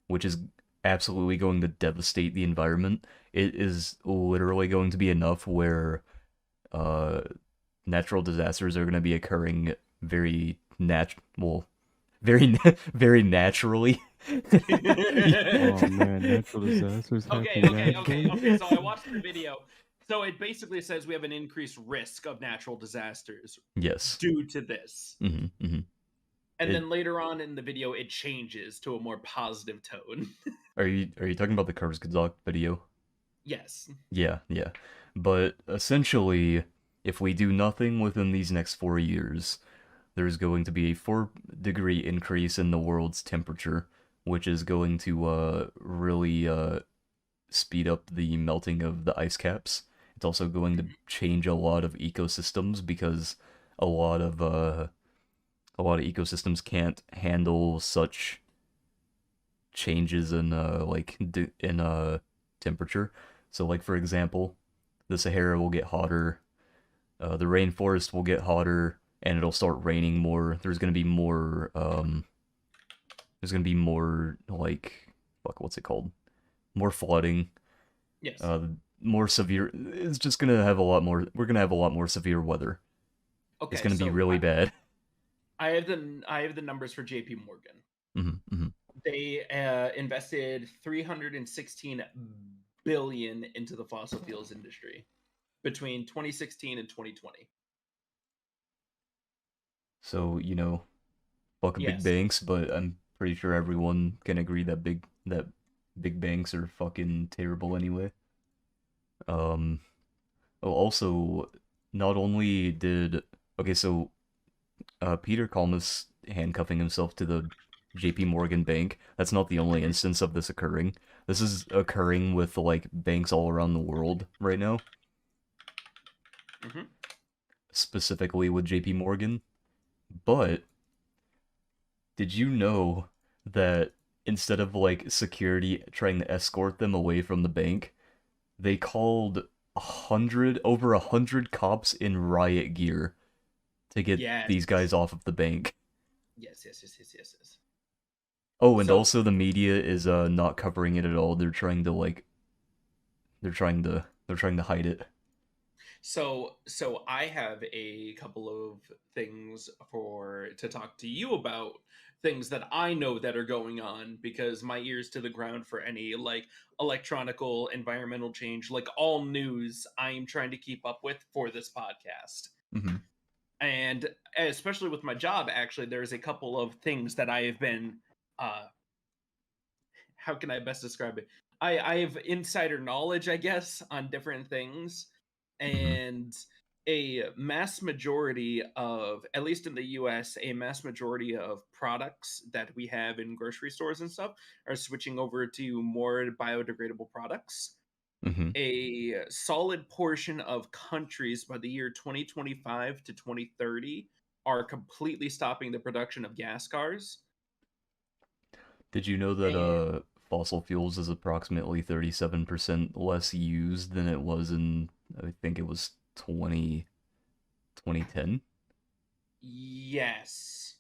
which is absolutely going to devastate the environment. It is literally going to be enough where natural disasters are going to be occurring very very naturally. Oh man, natural disasters happen naturally. So I watched the video. So it basically says we have an increased risk of natural disasters. Yes. Due to this. And then later on in the video, it changes to a more positive tone. Are you talking about the Kurzgesagt video? Yes. Yeah. But essentially, if we do nothing within these next 4 years, there's going to be a 4-degree increase in the world's temperature, which is going to really speed up the melting of the ice caps. It's also going to change a lot of ecosystems because a lot of ecosystems can't handle such changes in temperature. So, like, for example, the Sahara will get hotter, the rainforest will get hotter, and it'll start raining more. There's gonna be more what's it called? More flooding. Yes. More severe. It's just gonna have a lot more. We're gonna have a lot more severe weather. Okay, it's gonna be really bad. I have the numbers for J.P. Morgan. They invested $316 billion into the fossil fuels industry between 2016 and 2020. So, fuck big banks, but I'm pretty sure everyone can agree that big banks are fucking terrible anyway. Also, not only did Peter Kalmus handcuffing himself to the J.P. Morgan bank. That's not the only instance of this occurring. This is occurring with like banks all around the world right now. Specifically with J.P. Morgan. But did you know that instead of like security trying to escort them away from the bank, they called over 100 cops in riot gear to get Yes. these guys off of the bank. Yes. Oh, and So also the media is not covering it at all. They're trying to hide it. So I have a couple of things to talk to you about, things that I know that are going on, because my ears to the ground for any like electronical environmental change, like all news I'm trying to keep up with for this podcast. Mm-hmm. And especially with my job, actually there's a couple of things that I have been how can I best describe it? I have insider knowledge, I guess, on different things, Mm-hmm. and a mass majority of, at least in the US, a mass majority of products that we have in grocery stores and stuff are switching over to more biodegradable products. Mm-hmm. A solid portion of countries by the year 2025 to 2030 are completely stopping the production of gas cars. Did you know that And fossil fuels is approximately 37% less used than it was in, I think it was 2010? yes,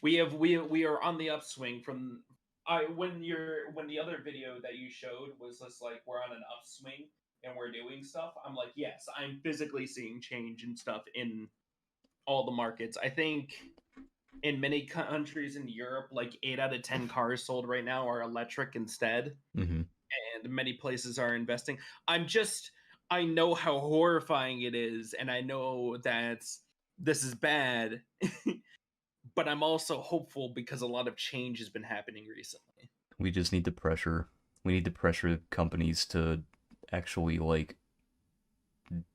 we are on the upswing from I when the other video that you showed was just like we're on an upswing and we're doing stuff. I'm like, yes, I'm physically seeing change and stuff in all the markets. I think in many countries in Europe, like 8 out of 10 cars sold right now are electric instead, Mm-hmm. and many places are investing. I know how horrifying it is, and I know that this is bad, but I'm also hopeful because a lot of change has been happening recently. We just need to pressure. We need to pressure companies to actually like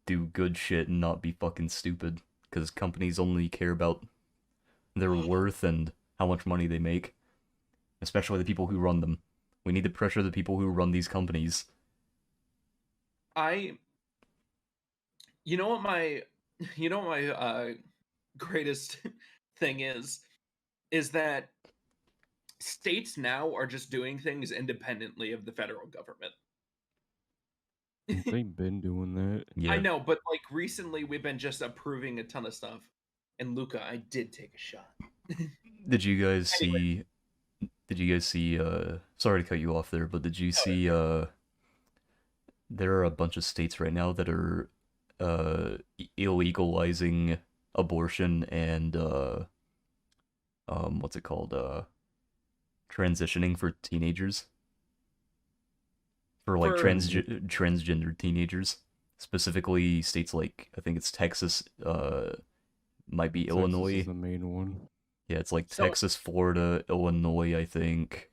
do good shit and not be fucking stupid. Because companies only care about their worth and how much money they make, especially the people who run them. We need to pressure the people who run these companies. I, you know what my, you know what my greatest thing is that states now are just doing things independently of the federal government. They've been doing that. I Yeah. know, but like recently we've been just approving a ton of stuff. And Luca, I did take a shot. Did you guys Anyway, see? Did you guys see? Sorry to cut you off there, but did you no, see? There are a bunch of states right now that are illegalizing abortion and what's it called? Transitioning for teenagers, for like for transgender teenagers, specifically states like I think it's Texas, might be Texas is Illinois. the main one. Yeah, it's like so Texas, Florida, Illinois, I think.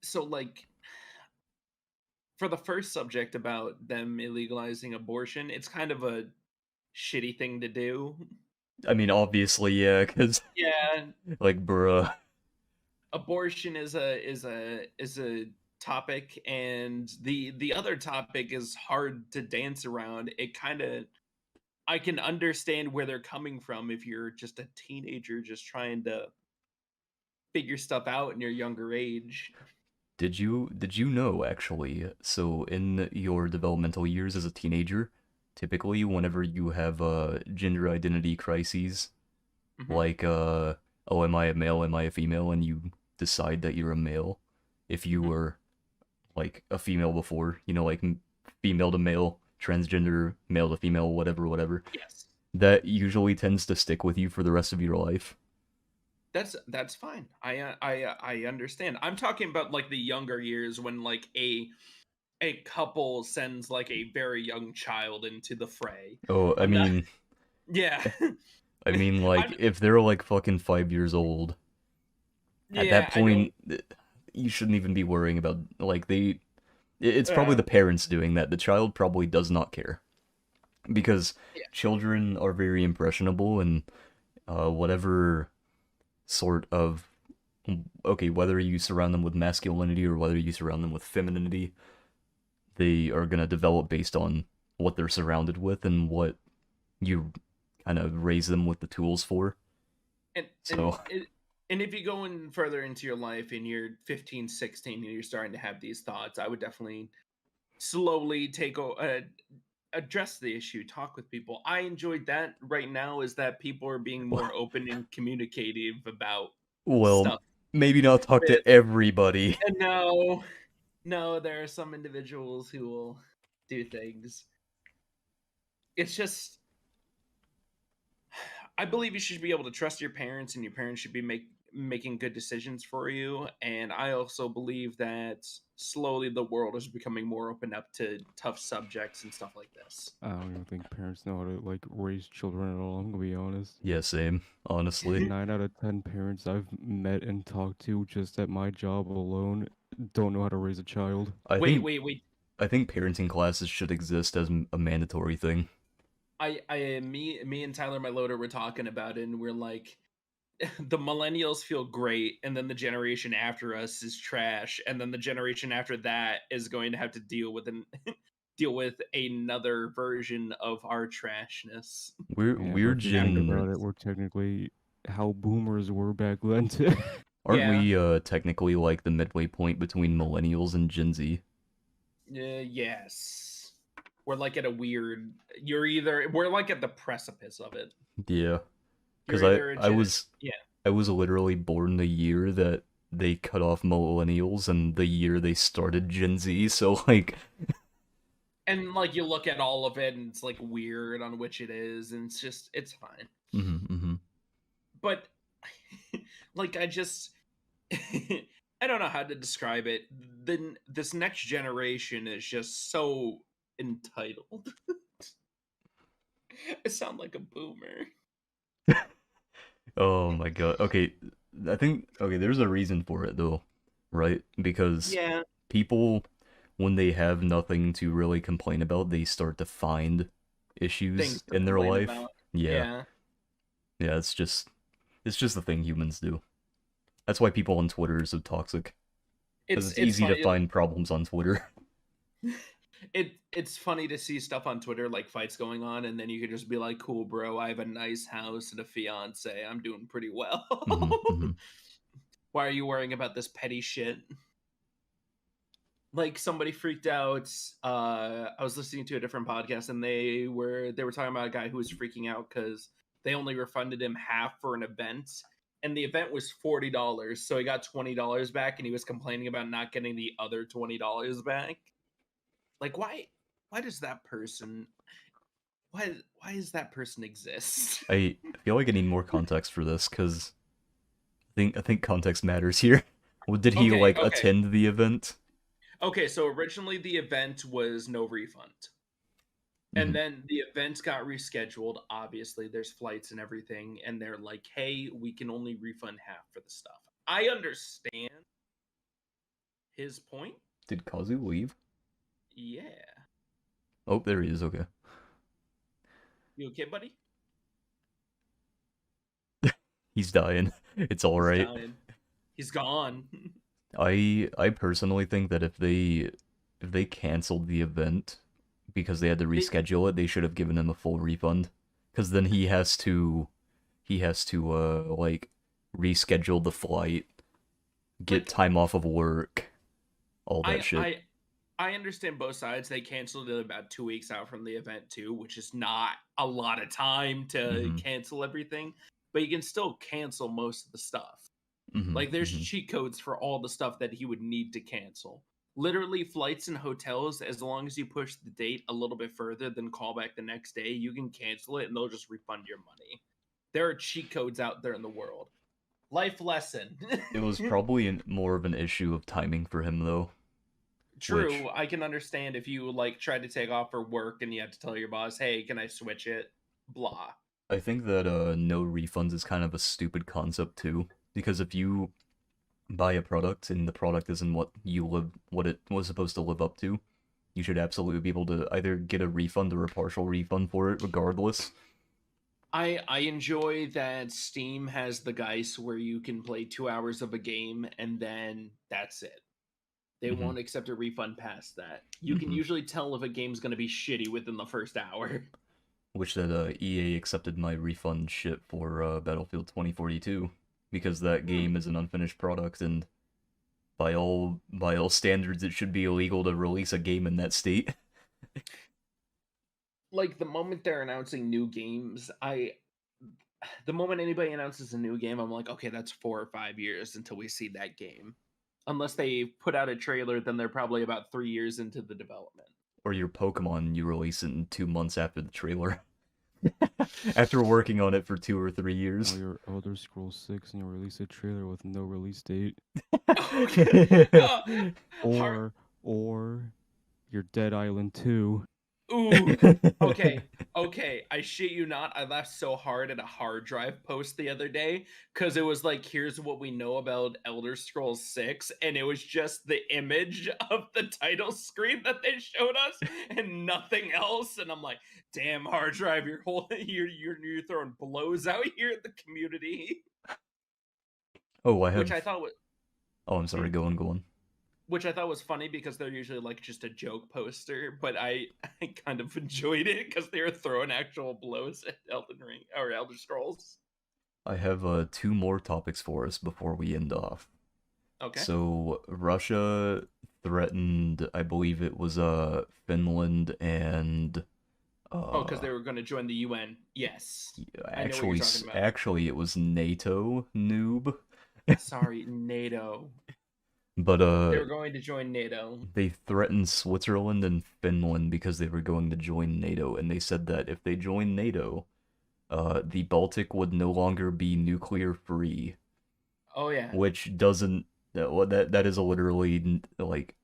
so like for the first subject about them illegalizing abortion, it's kind of a shitty thing to do. I mean, obviously, yeah, because Yeah, like, bruh. abortion is a topic, and the other topic is hard to dance around. It kind of, I can understand where they're coming from if you're just a teenager just trying to figure stuff out in your younger age. Did you know actually? So in your developmental years as a teenager, typically whenever you have gender identity crises, Hmm. like oh, am I a male, am I a female, and you decide that you're a male, if you Hmm. were like a female before, like female to male, transgender, male to female, whatever, whatever, Yes, that usually tends to stick with you for the rest of your life. that's fine. I understand. I'm talking about like the younger years when like a couple sends like a very young child into the fray. Oh, I I'm not. mean, Yeah. I mean, like I'm. if they're like fucking 5 years old, at that Yeah, I don't. point, you shouldn't even be worrying about like it's probably Uh, the parents doing that. The child probably does not care because yeah. children are very impressionable and whatever sort of okay, whether you surround them with masculinity or whether you surround them with femininity, they are going to develop based on what they're surrounded with and what you kind of raise them with the tools for. and and So, it, and if you go in further into your life and you're 15, 16, and you're starting to have these thoughts, I would definitely slowly address the issue, talk with people. I enjoyed that. Right now is that people are being more open and communicative about Well, stuff. maybe not talk With to everybody. and no, there are some individuals who will do things. It's just, I believe you should be able to trust your parents, and your parents should be making good decisions for you. And I also believe that slowly the world is becoming more open up to tough subjects and stuff like this. I don't even think parents know how to like raise children at all. I'm gonna be honest. Yeah, same, honestly. 9 out of 10 parents I've met and talked to just at my job alone don't know how to raise a child. I Wait, think wait, wait. I think parenting classes should exist as a mandatory thing. Me and Tyler, my loader, were talking about it, and we're like, the millennials feel great, and then the generation after us is trash, and then the generation after that is going to have to deal with deal with another version of our trashness. We're Yeah, we're but if you think gen about it, we're technically how boomers were back then too. aren't Yeah. we technically like the midway point between millennials and Gen Z? Yes, we're like at a weird. We're like at the precipice of it. Yeah, because You're I either a I Gen. was Yeah. I was literally born the year that they cut off millennials and the year they started Gen Z. So like, And like you look at all of it, and it's like weird on which it is, and it's fine. mm-hmm. But like I don't know how to describe it. Then this next generation is just so entitled. I sound like a boomer. Oh my god. Okay, I think there's a reason for it though, right? Because Yeah, people, when they have nothing to really complain about, they start to find issues things to in their complain life. about. Yeah. Yeah, Yeah, it's just the thing humans do. That's why people on Twitter are so toxic. Because it's it's easy to funny. find problems on Twitter. It's funny to see stuff on Twitter like fights going on, and then you could just be like, "Cool, bro. I have a nice house and a fiance. I'm doing pretty well." hmm Why are you worrying about this petty shit? Like somebody freaked out. I was listening to a different podcast, and they were talking about a guy who was freaking out because they only refunded him half for an event, and the event was $40, so he got $20 back, and he was complaining about not getting the other $20 back. Like, why does that person why does that person exist? I feel like I need more context for this because I think context matters here. Well, did he Okay, like okay. attend the event? Okay, so originally the event was no refund. And Mhm. then the event got rescheduled. Obviously, there's flights and everything, and they're like, "Hey, we can only refund half for the stuff." I understand his point. Did Kazu leave? Yeah. Oh, there he is. Okay. You okay, buddy? He's dying. It's all He's right. dying. He's gone. I personally think that if they canceled the event because they had to reschedule it, they should have given him a full refund. Because then he has to like reschedule the flight, get Like, time off of work, all that I shit. I I understand both sides. They canceled it about 2 weeks out from the event too, which is not a lot of time to Mhm. cancel everything. But you can still cancel most of the stuff. Mhm. Like there's Mhm. cheat codes for all the stuff that he would need to cancel. Literally flights and hotels, as long as you push the date a little bit further than call back the next day, you can cancel it and they'll just refund your money. There are cheat codes out there in the world. Life lesson. It was probably more of an issue of timing for him though, which True, I can understand if you like tried to take off for work and you had to tell your boss, "Hey, can I switch it?" Blah. I think that no refunds is kind of a stupid concept too, because if you buy a product and the product isn't what it was supposed to live up to, you should absolutely be able to either get a refund or a partial refund for it regardless. I enjoy that Steam has the guise where you can play 2 hours of a game and then that's it. They Mhm. won't accept a refund past that. You can Mhm. usually tell if a game's going to be shitty within the first hour. Which that EA accepted my refund shit for Battlefield 2042 because that game is an unfinished product and by all standards, it should be illegal to release a game in that state. Like the moment they're announcing new games, the moment anybody announces a new game, I'm like, okay, that's 4 or 5 years until we see that game. Unless they put out a trailer, then they're probably about 3 years into the development. Or your Pokemon, you release it in 2 months after the trailer. After working on it for 2 or 3 years. Or your Elder Scrolls 6 and you release a trailer with no release date. Or your Dead Island 2. Ooh, okay, I shit you not. I laughed so hard at a hard drive post the other day because it was like, here's what we know about Elder Scrolls 6, and it was just the image of the title screen that they showed us and nothing else. And I'm like, damn, hard drive, you're throwing blows out here at the community. Oh, I have. Which I thought was. Oh, I'm sorry. Go on. Which I thought was funny because they're usually like just a joke poster, but I kind of enjoyed it because they were throwing actual blows at Elden Ring or Elder Scrolls. I have 2 more topics for us before we end off. Okay. So Russia threatened, I believe it was Finland and because they were going to join the UN. Yes. Actually it was NATO, noob. Sorry, NATO. But they were going to join NATO. They threatened Switzerland and Finland because they were going to join NATO, and they said that if they joined NATO, the Baltic would no longer be nuclear free. Oh yeah. Which doesn't that is literally like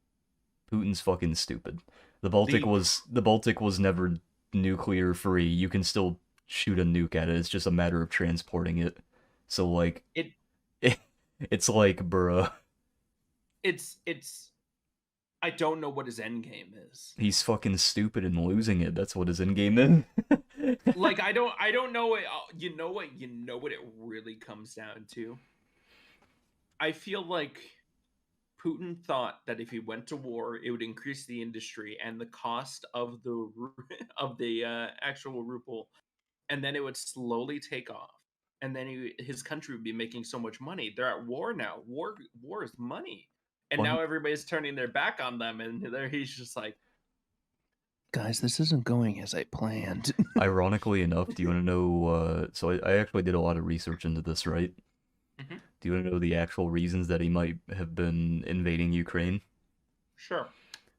Putin's fucking stupid. The Baltic was never nuclear free. You can still shoot a nuke at it. It's just a matter of transporting it. So like it's like bruh. It's I don't know what his end game is. He's fucking stupid and losing it. That's what his end game is. Like I don't know it. You know what it really comes down to. I feel like Putin thought that if he went to war, it would increase the industry and the cost of the actual ruble, and then it would slowly take off. And then his country would be making so much money. They're at war now. War is money. And now everybody's turning their back on them, and he's just like, guys, this isn't going as I planned. Ironically enough, do you want to know, so I actually did a lot of research into this, right? Mm-hmm. Do you want to know the actual reasons that he might have been invading Ukraine? Sure.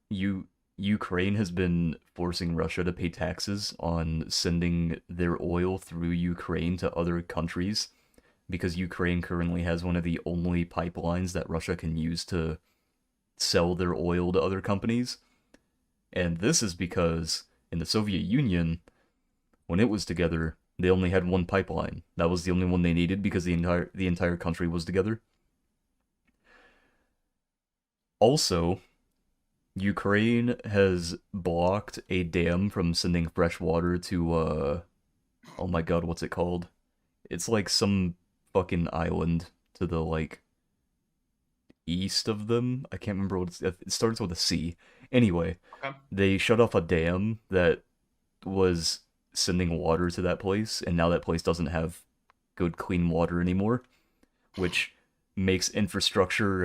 Ukraine has been forcing Russia to pay taxes on sending their oil through Ukraine to other countries, because Ukraine currently has one of the only pipelines that Russia can use to sell their oil to other companies. And this is because in the Soviet Union, when it was together, they only had one pipeline. That was the only one they needed because the entire country was together. Also, Ukraine has blocked a dam from sending fresh water to oh my god, what's it called? It's like some fucking island to the like east of them. I can't remember what it starts with a C. Anyway, okay. They shut off a dam that was sending water to that place, and now that place doesn't have good clean water anymore, which makes infrastructure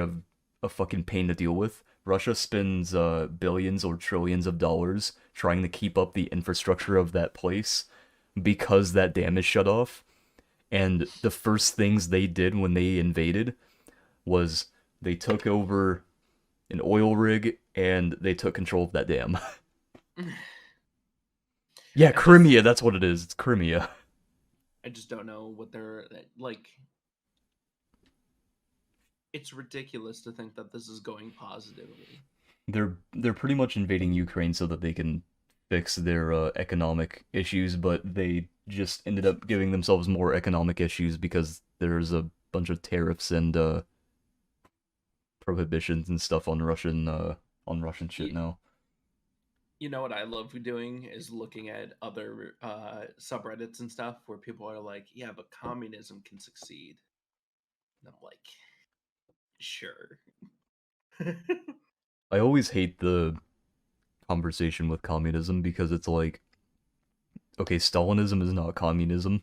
a fucking pain to deal with. Russia spends billions or trillions of dollars trying to keep up the infrastructure of that place because that dam is shut off. And the first things they did when they invaded was they took over an oil rig and they took control of that dam. Yeah, Crimea, that's what it is. It's Crimea. I just don't know what they're like. It's ridiculous to think that this is going positively. They're pretty much invading Ukraine so that they can fix their economic issues, but they just ended up giving themselves more economic issues because there's a bunch of tariffs and prohibitions and stuff on Russian shit now. You know what I love doing is looking at other subreddits and stuff where people are like, yeah, but communism can succeed. And I'm like, sure. I always hate the conversation with communism because it's like, okay, Stalinism is not communism.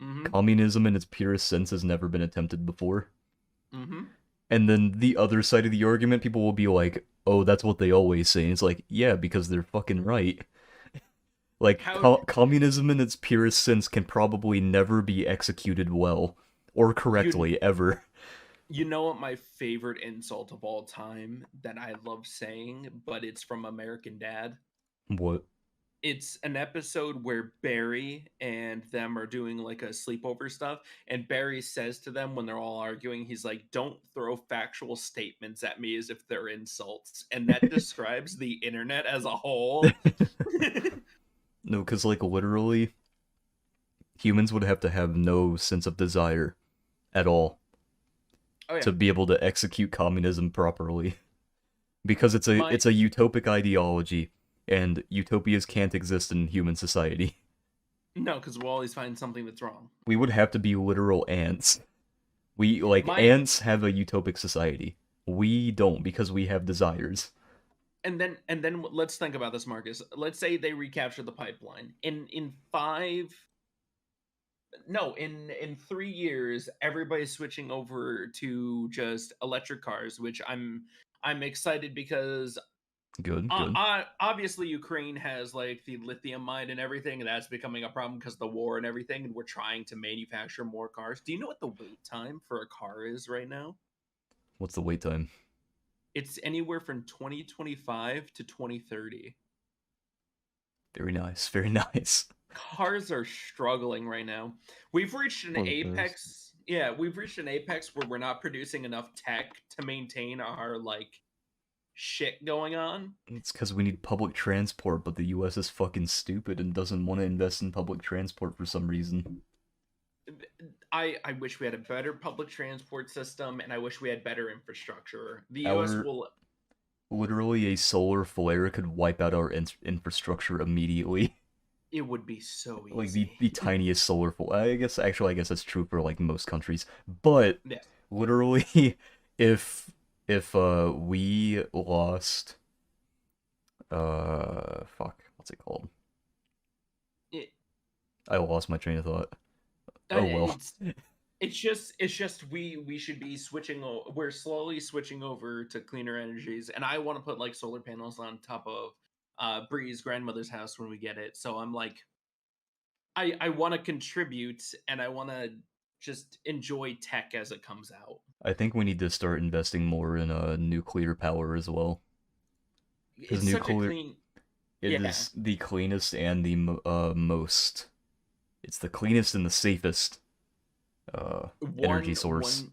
Mm-hmm. Communism in its purest sense has never been attempted before. Mm-hmm. And then the other side of the argument, people will be like, "Oh, that's what they always say." And it's like, yeah, because they're fucking right. Like How communism in its purest sense can probably never be executed well or you correctly ever. you know what my favorite insult of all time that I love saying, but it's from American Dad? What? It's an episode where Barry and them are doing like a sleepover stuff, and Barry says to them when they're all arguing, he's like, "Don't throw factual statements at me as if they're insults." And that describes the internet as a whole. No, because like literally, humans would have to have no sense of desire at all Oh yeah. to be able to execute communism properly. Because My it's a utopic ideology, and utopias can't exist in human society. No, because we'll always find something that's wrong. We would have to be literal ants. We like My ants have a utopic society. We don't because we have desires. and then let's think about this, Marcus. Let's say they recapture the pipeline. In five no, in 3 years, everybody's switching over to just electric cars, which I'm excited because Good, good. obviously Ukraine has like the lithium mine and everything, and that's becoming a problem because of the war and everything, and we're trying to manufacture more cars. Do you know what the wait time for a car is right now? What's the wait time? It's anywhere from 2025 to 2030. Very nice, very nice. Cars are struggling right now. We've reached an For the best. apex. Yeah, we've reached an apex where we're not producing enough tech to maintain our like shit going on. It's because we need public transport, but the US is fucking stupid and doesn't want to invest in public transport for some reason. I wish we had a better public transport system, and I wish we had better infrastructure. The US Our will. literally a solar flare could wipe out our infrastructure immediately. It would be so Like easy. the tiniest solar flare. I guess actually I guess that's true for like most countries. But Yeah. literally, if we lost fuck, what's it called? It, I lost my train of thought. Oh well. it's just we should be switching. We're slowly switching over to cleaner energies, and I want to put like solar panels on top of Bree's grandmother's house when we get it. So I'm like, I want to contribute, and I want to just enjoy tech as it comes out. I think we need to start investing more in nuclear power as well. Because It's such a nuclear clean. it Yeah, is the cleanest and the most. It's the cleanest and the safest energy source.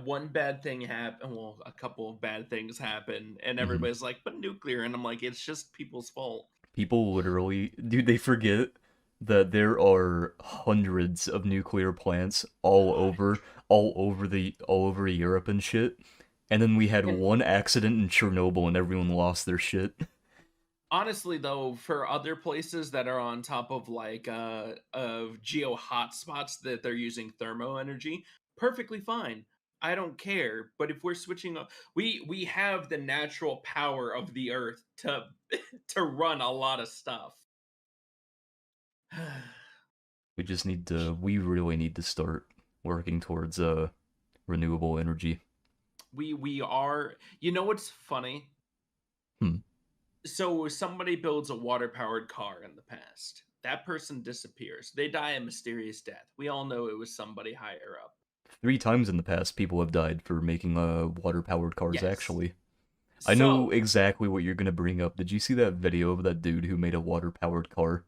one bad thing happened. Well, a couple of bad things happen, and Mhm. everybody's like, "But nuclear," and I'm like, "It's just people's fault." People literally, dude, they forget that there are hundreds of nuclear plants all over Europe and shit. And then we had And one accident in Chernobyl and everyone lost their shit. honestly, though, for other places that are on top of like of geo hotspots that they're using thermo energy, perfectly fine. I don't care. But if we're switching up, we have the natural power of the earth to to run a lot of stuff. We really need to start working towards renewable energy. We are. You know what's funny? Hmm. So somebody builds a water powered car in the past. That person disappears. They die a mysterious death. We all know it was somebody higher up. 3 times in the past, people have died for making water-powered cars, Yes. actually. I know So exactly what you're gonna bring up. Did you see that video of that dude who made a water-powered car?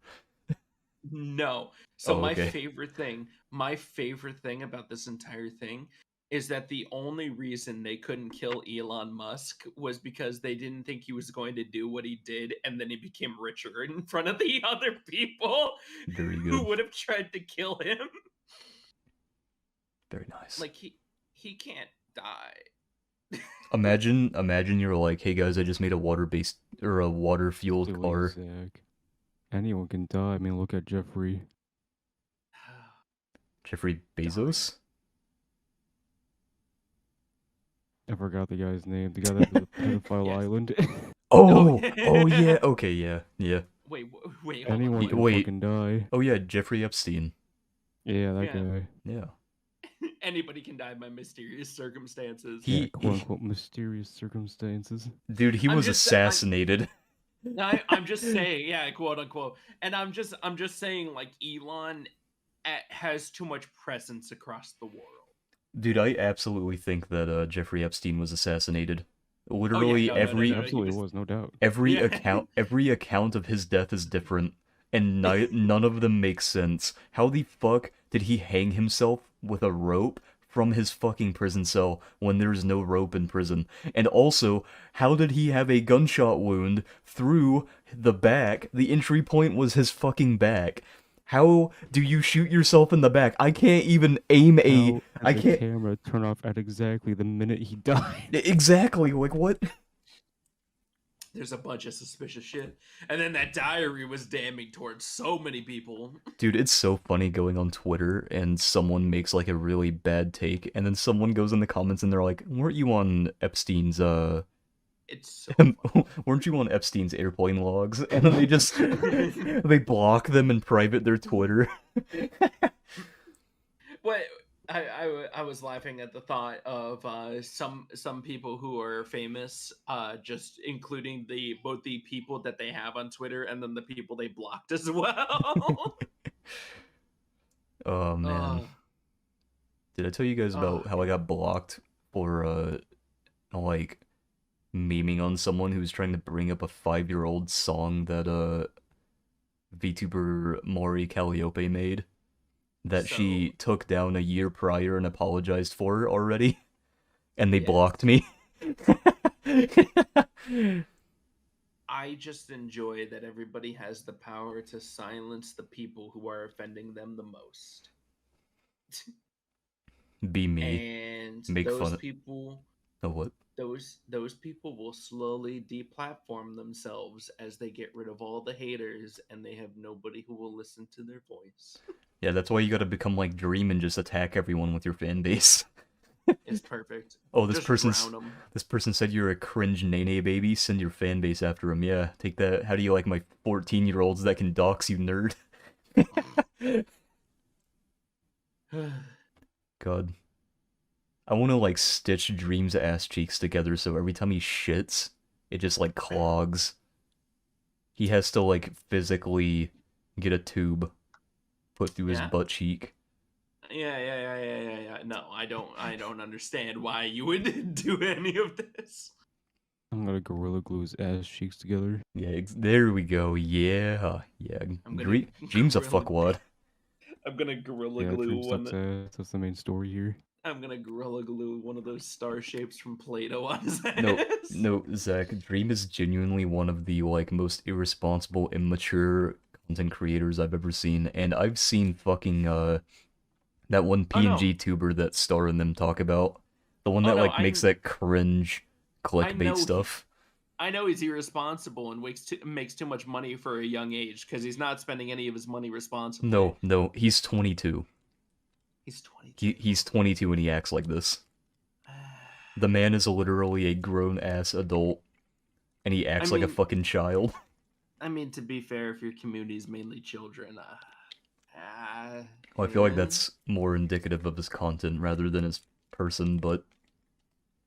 no. So Oh, okay. my favorite thing about this entire thing is that the only reason they couldn't kill Elon Musk was because they didn't think he was going to do what he did, and then he became richer in front of the other people Very who good. would have tried to kill him. Very nice. Like he can't die. Imagine you're like, hey guys, I just made a water-based or a water-fueled Silly car. Zach. Anyone can die. I mean, look at Jeffrey. Jeffrey Bezos? I forgot the guy's name. The guy that did the pedophile Yes. island. Oh, oh yeah, okay, yeah, yeah. Wait, wait, hold on, Anyone hold can Wait. fucking die. Oh yeah, Jeffrey Epstein. Yeah, that Yeah. guy. Yeah. on. Anybody can die by mysterious circumstances. Yeah, He, quote unquote mysterious circumstances. dude, he I'm was just assassinated. I'm just saying, yeah, quote unquote. And I'm just saying, like, Elon has too much presence across the world. Dude, I absolutely think that Jeffrey Epstein was assassinated. Oh yeah, Literally no, no, no, It no, every no. He absolutely was, was, no doubt. yeah. every account of his death is different, and none of them make sense. How the fuck did he hang himself with a rope from his fucking prison cell when there's no rope in prison? And also, how did he have a gunshot wound through the back? The entry point was his fucking back. How do you shoot yourself in the back? I can't even aim a. How I did the can't. camera turn off at exactly the minute he died? Exactly, like what? There's a bunch of suspicious shit. And then that diary was damning towards so many people. Dude, it's so funny going on Twitter and someone makes like a really bad take, and then someone goes in the comments and they're like, "Weren't you on Epstein's It's so funny. weren't you on Epstein's airplane logs?" And then they just they block them and private their Twitter. What I was laughing at the thought of some people who are famous, just including both the people that they have on Twitter and then the people they blocked as well. Oh man. Uh, Did I tell you guys about Oh, how I got blocked for like memeing on someone who's trying to bring up a 5-year-old song that VTuber Maury Calliope made that she So- took down a year prior and apologized for already, and they Yes. blocked me. I just enjoy that everybody has the power to silence the people who are offending them the most. Be me. And Make those fun of- people Oh, what? those people will slowly deplatform themselves as they get rid of all the haters and they have nobody who will listen to their voice. Yeah, that's why you gotta become like Dream and just attack everyone with your fan base. It's perfect. Oh, this Just person's drown 'em. this person said you're a cringe nene baby. Send your fan base after him. Yeah, take that. How do you like my 14-year-olds that can dox you, nerd? God. I want to like stitch Dream's ass cheeks together so every time he shits, it just like clogs. He has to like physically get a tube put through his Yeah. butt cheek. Yeah. No, I don't understand why you would do any of this. I'm gonna gorilla glue his ass cheeks together. Yeah, there we go. Yeah. I'm gonna Dream's a gorilla- fuckwad. I'm gonna gorilla Yeah, glue Dream one. sucks ass. That's the main story here. I'm gonna gorilla glue one of those star shapes from Play-Doh on his ass. No, Zach. Dream is genuinely one of the like most irresponsible, immature content creators I've ever seen, and I've seen fucking that one Oh, no. PNG tuber that Star and them talk about, the one Oh, that no, like makes that cringe know clickbait he- stuff. I know he's irresponsible and makes too much money for a young age because he's not spending any of his money responsibly. No, he's 22. He's 22. He's 22 and he acts like this. The man is literally a grown-ass adult, and he acts like a mean- fucking child. I mean, to be fair, if your community is mainly children, Well, I feel like yeah. that's more indicative of his content rather than his person, but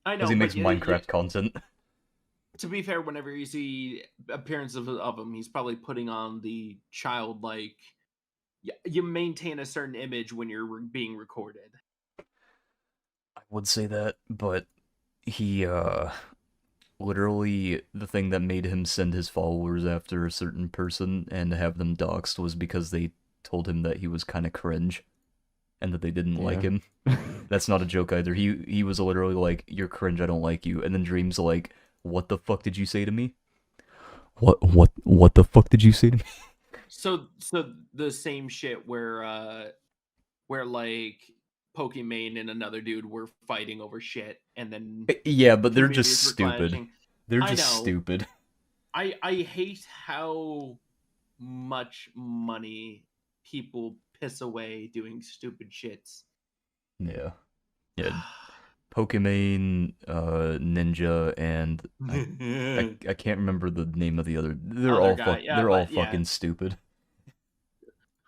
I know because he but makes yeah, Minecraft content. to be fair, whenever you see appearances of him, he's probably putting on the childlike. You maintain a certain image when you're being recorded. I would say that, but he, literally, the thing that made him send his followers after a certain person and have them doxxed was because they told him that he was kind of cringe, and that they didn't like Yeah. him. That's not a joke either. He was literally like, "You're cringe, I don't like you," and then Dream's like, "What the fuck did you say to me? What the fuck did you say to me?" So the same shit where like Pokimane and another dude were fighting over shit, and then Yeah, but they're communities just were stupid. clashing. They're I just know. stupid. I hate how much money people piss away doing stupid shits. Yeah. Pokimane, Ninja, and I can't remember the name of the other. They're Other all guy, yeah, they're all but yeah. fucking stupid.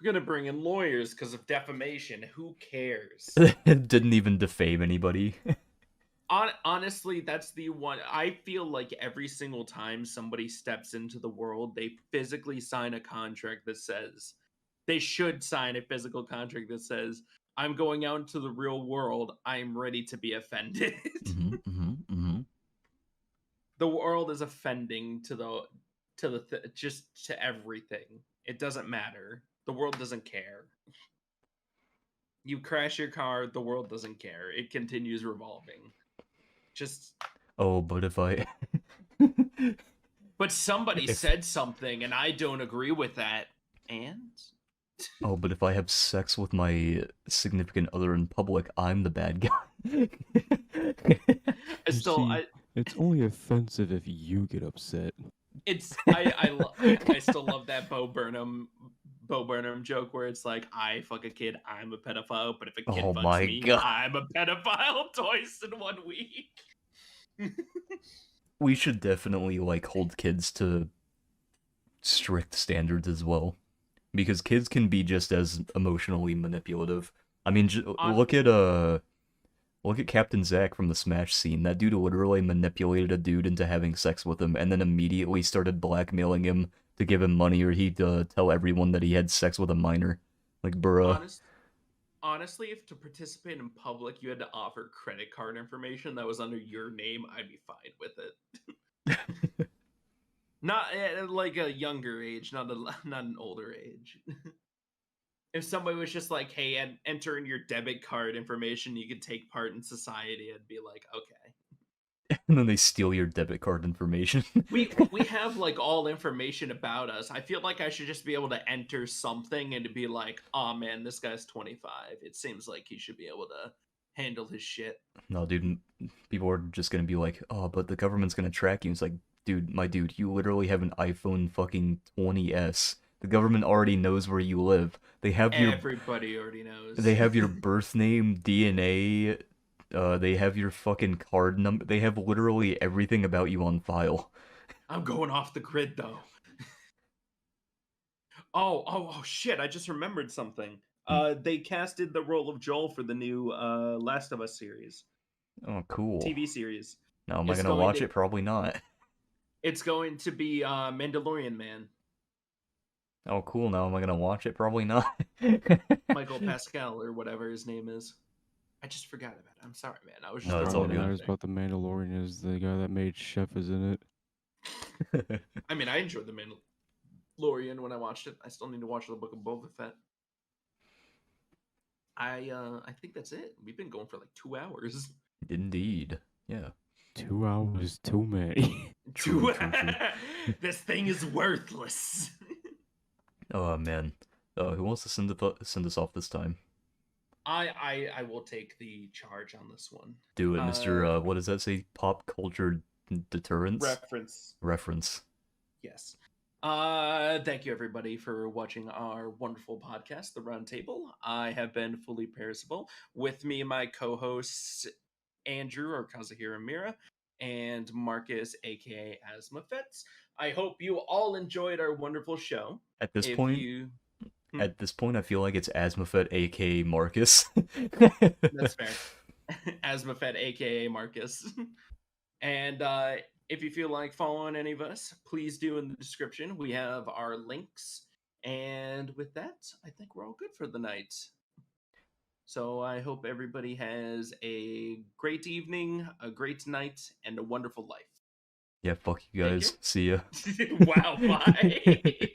We're gonna bring in lawyers because of defamation. Who cares? Didn't even defame anybody. Honestly, that's the one. I feel like every single time somebody steps into the world, they physically sign a contract that says they should sign a physical contract that says, "I'm going out into the real world. I'm ready to be offended." The world is offending to just to everything. It doesn't matter. The world doesn't care. You crash your car, the world doesn't care. It continues revolving. Just Oh, but if I... But somebody If- said something and I don't agree with that. And Oh, but if I have sex with my significant other in public, I'm the bad guy. I still See, it's only offensive if you get upset. I still love that Bo Burnham joke where it's like, I fuck a kid, I'm a pedophile, but if a kid Oh fucks my me, God. I'm a pedophile twice in 1 week. We should definitely, like, hold kids to strict standards as well. Because kids can be just as emotionally manipulative. I mean, look at Captain Zack from the Smash scene. That dude literally manipulated a dude into having sex with him, and then immediately started blackmailing him to give him money, or he'd tell everyone that he had sex with a minor. Like, bruh. Honestly, if to participate in public you had to offer credit card information that was under your name, I'd be fine with it. Not at like a younger age, not an older age. If somebody was just like, "Hey, and enter in your debit card information, you could take part in society," I'd be like, "Okay." And then they steal your debit card information. We have like all information about us. I feel like I should just be able to enter something and to be like, "Oh man, this guy's 25. It seems like he should be able to handle his shit." No, dude, people are just gonna be like, oh, but the government's gonna track you. It's like, dude, my dude, you literally have an iPhone fucking 20s. The government already knows where you live. They have Everybody already knows. They have your birth name, DNA, they have your fucking card number. They have literally everything about you on file. I'm going off the grid though. Oh shit, I just remembered something. They casted the role of Joel for the new Last of Us series. Oh, cool. TV series. Now, am I gonna watch it? Probably not. It's going to be Mandalorian Man. Oh, cool. Now, am I gonna watch it? Probably not. Michael Pascal or whatever his name is. I just forgot about it. I'm sorry, man. I was just No, it's all All that good. matters about the Mandalorian is the guy that made Chef is in it. I mean, I enjoyed the Mandalorian when I watched it. I still need to watch the Book of Boba Fett. I think that's it. We've been going for like 2 hours. Indeed. Yeah. 2 hours too many. True, true, true. This thing is worthless. Oh, man. Who wants to send us off this time? I will take the charge on this one. Do it, Mr. What does that say? Pop culture deterrence? Reference. Yes. Thank you everybody for watching our wonderful podcast, The Round Table. I have been fully perishable. With me, my co-hosts Andrew or Kazuhira Mira and Marcus, aka Asmafets. I hope you all enjoyed our wonderful show. At this point, I feel like it's Asmafet, aka Marcus. That's fair. Asmafet, aka Marcus. And if you feel like following any of us, please do in the description. We have our links. And with that, I think we're all good for the night. So I hope everybody has a great evening, a great night, and a wonderful life. Yeah, fuck you guys. See ya. Wow, bye.